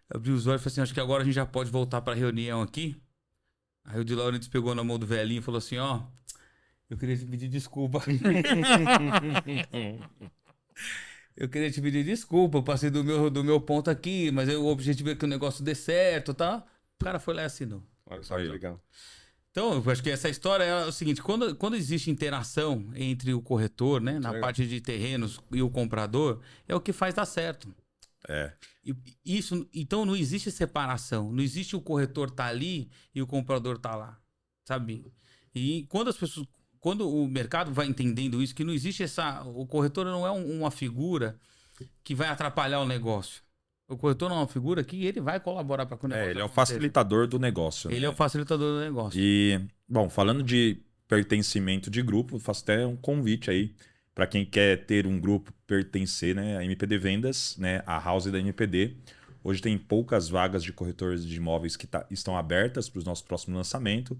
Abri os olhos e falei assim, acho que agora a gente já pode voltar pra reunião aqui. Aí o de Laurentes pegou na mão do velhinho e falou assim, eu queria te pedir desculpa. eu queria te pedir desculpa, eu passei do meu ponto aqui, mas o objetivo é que o negócio dê certo, tá? O cara foi lá e assinou. Olha só que legal. Então, eu acho que essa história é o seguinte, quando existe interação entre o corretor, né, na parte de terrenos e o comprador, é o que faz dar certo. Então não existe separação, não existe o corretor tá ali e o comprador tá lá, sabe? E quando o mercado vai entendendo isso, que não existe o corretor não é uma figura que vai atrapalhar o negócio. O corretor não é uma figura que ele vai colaborar para que o negócio ele é o facilitador do negócio. Ele é o facilitador do negócio. E, bom, falando de pertencimento de grupo, faço até um convite aí para quem quer ter um grupo, pertencer, né, a MPD Vendas, né, a house da MPD. Hoje tem poucas vagas de corretores de imóveis que estão abertas para o nosso próximo lançamento.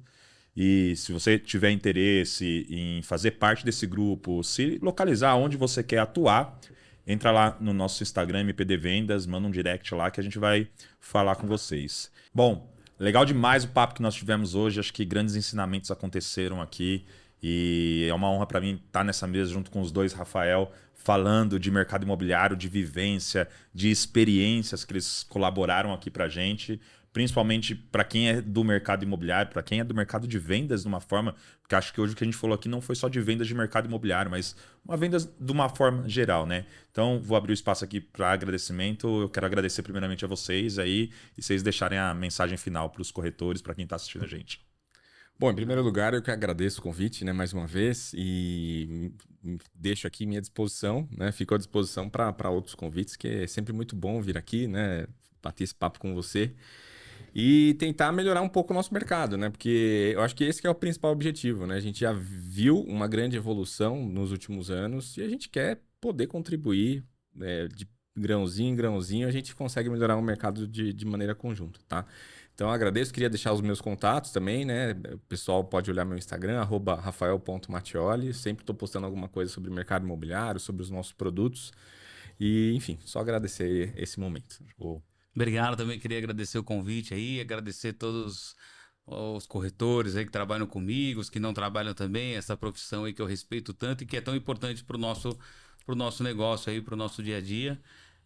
E se você tiver interesse em fazer parte desse grupo, se localizar onde você quer atuar, entra lá no nosso Instagram, MPD Vendas, manda um direct lá que a gente vai falar com vocês. Bom, legal demais o papo que nós tivemos hoje. Acho que grandes ensinamentos aconteceram aqui. E é uma honra para mim estar nessa mesa junto com os dois, Rafael, falando de mercado imobiliário, de vivência, de experiências que eles colaboraram aqui para a gente. Principalmente para quem é do mercado imobiliário, para quem é do mercado de vendas de uma forma, porque acho que hoje o que a gente falou aqui não foi só de vendas de mercado imobiliário, mas uma vendas de uma forma geral, né? Então, vou abrir o espaço aqui para agradecimento. Eu quero agradecer primeiramente a vocês aí e vocês deixarem a mensagem final para os corretores, para quem está assistindo a gente. Bom, em primeiro lugar, eu que agradeço o convite, né, mais uma vez, e deixo aqui minha disposição, né? Fico à disposição para outros convites, que é sempre muito bom vir aqui, né? Bater esse papo com você. E tentar melhorar um pouco o nosso mercado, né? Porque eu acho que esse que é o principal objetivo, né? A gente já viu uma grande evolução nos últimos anos e a gente quer poder contribuir, né? De grãozinho em grãozinho, a gente consegue melhorar o mercado de maneira conjunta, tá? Então, eu agradeço. Queria deixar os meus contatos também, né? O pessoal pode olhar meu Instagram, @rafael.mattioli. Sempre estou postando alguma coisa sobre o mercado imobiliário, sobre os nossos produtos. E, enfim, só agradecer esse momento. Obrigado, também queria agradecer o convite aí, agradecer todos os corretores aí que trabalham comigo, os que não trabalham também, essa profissão aí que eu respeito tanto e que é tão importante para o nosso negócio aí, para o nosso dia a dia.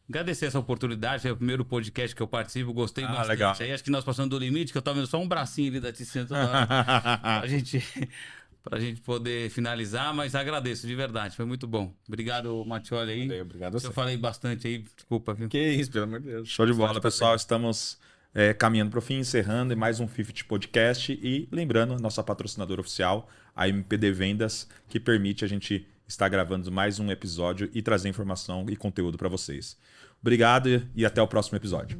Agradecer essa oportunidade, é o primeiro podcast que eu participo, gostei bastante. Legal. Aí acho que nós passamos do limite, que eu tava vendo só um bracinho ali da Tiziana toda hora pra gente poder finalizar, mas agradeço de verdade, foi muito bom. Obrigado, Mattioli aí. Obrigado a você. Eu falei bastante aí, desculpa, viu? Que isso, pelo amor de Deus. Show de bola, pessoal. Estamos caminhando para o fim, encerrando mais um 50 Podcast. E lembrando, nossa patrocinadora oficial, a MPD Vendas, que permite a gente estar gravando mais um episódio e trazer informação e conteúdo para vocês. Obrigado e até o próximo episódio.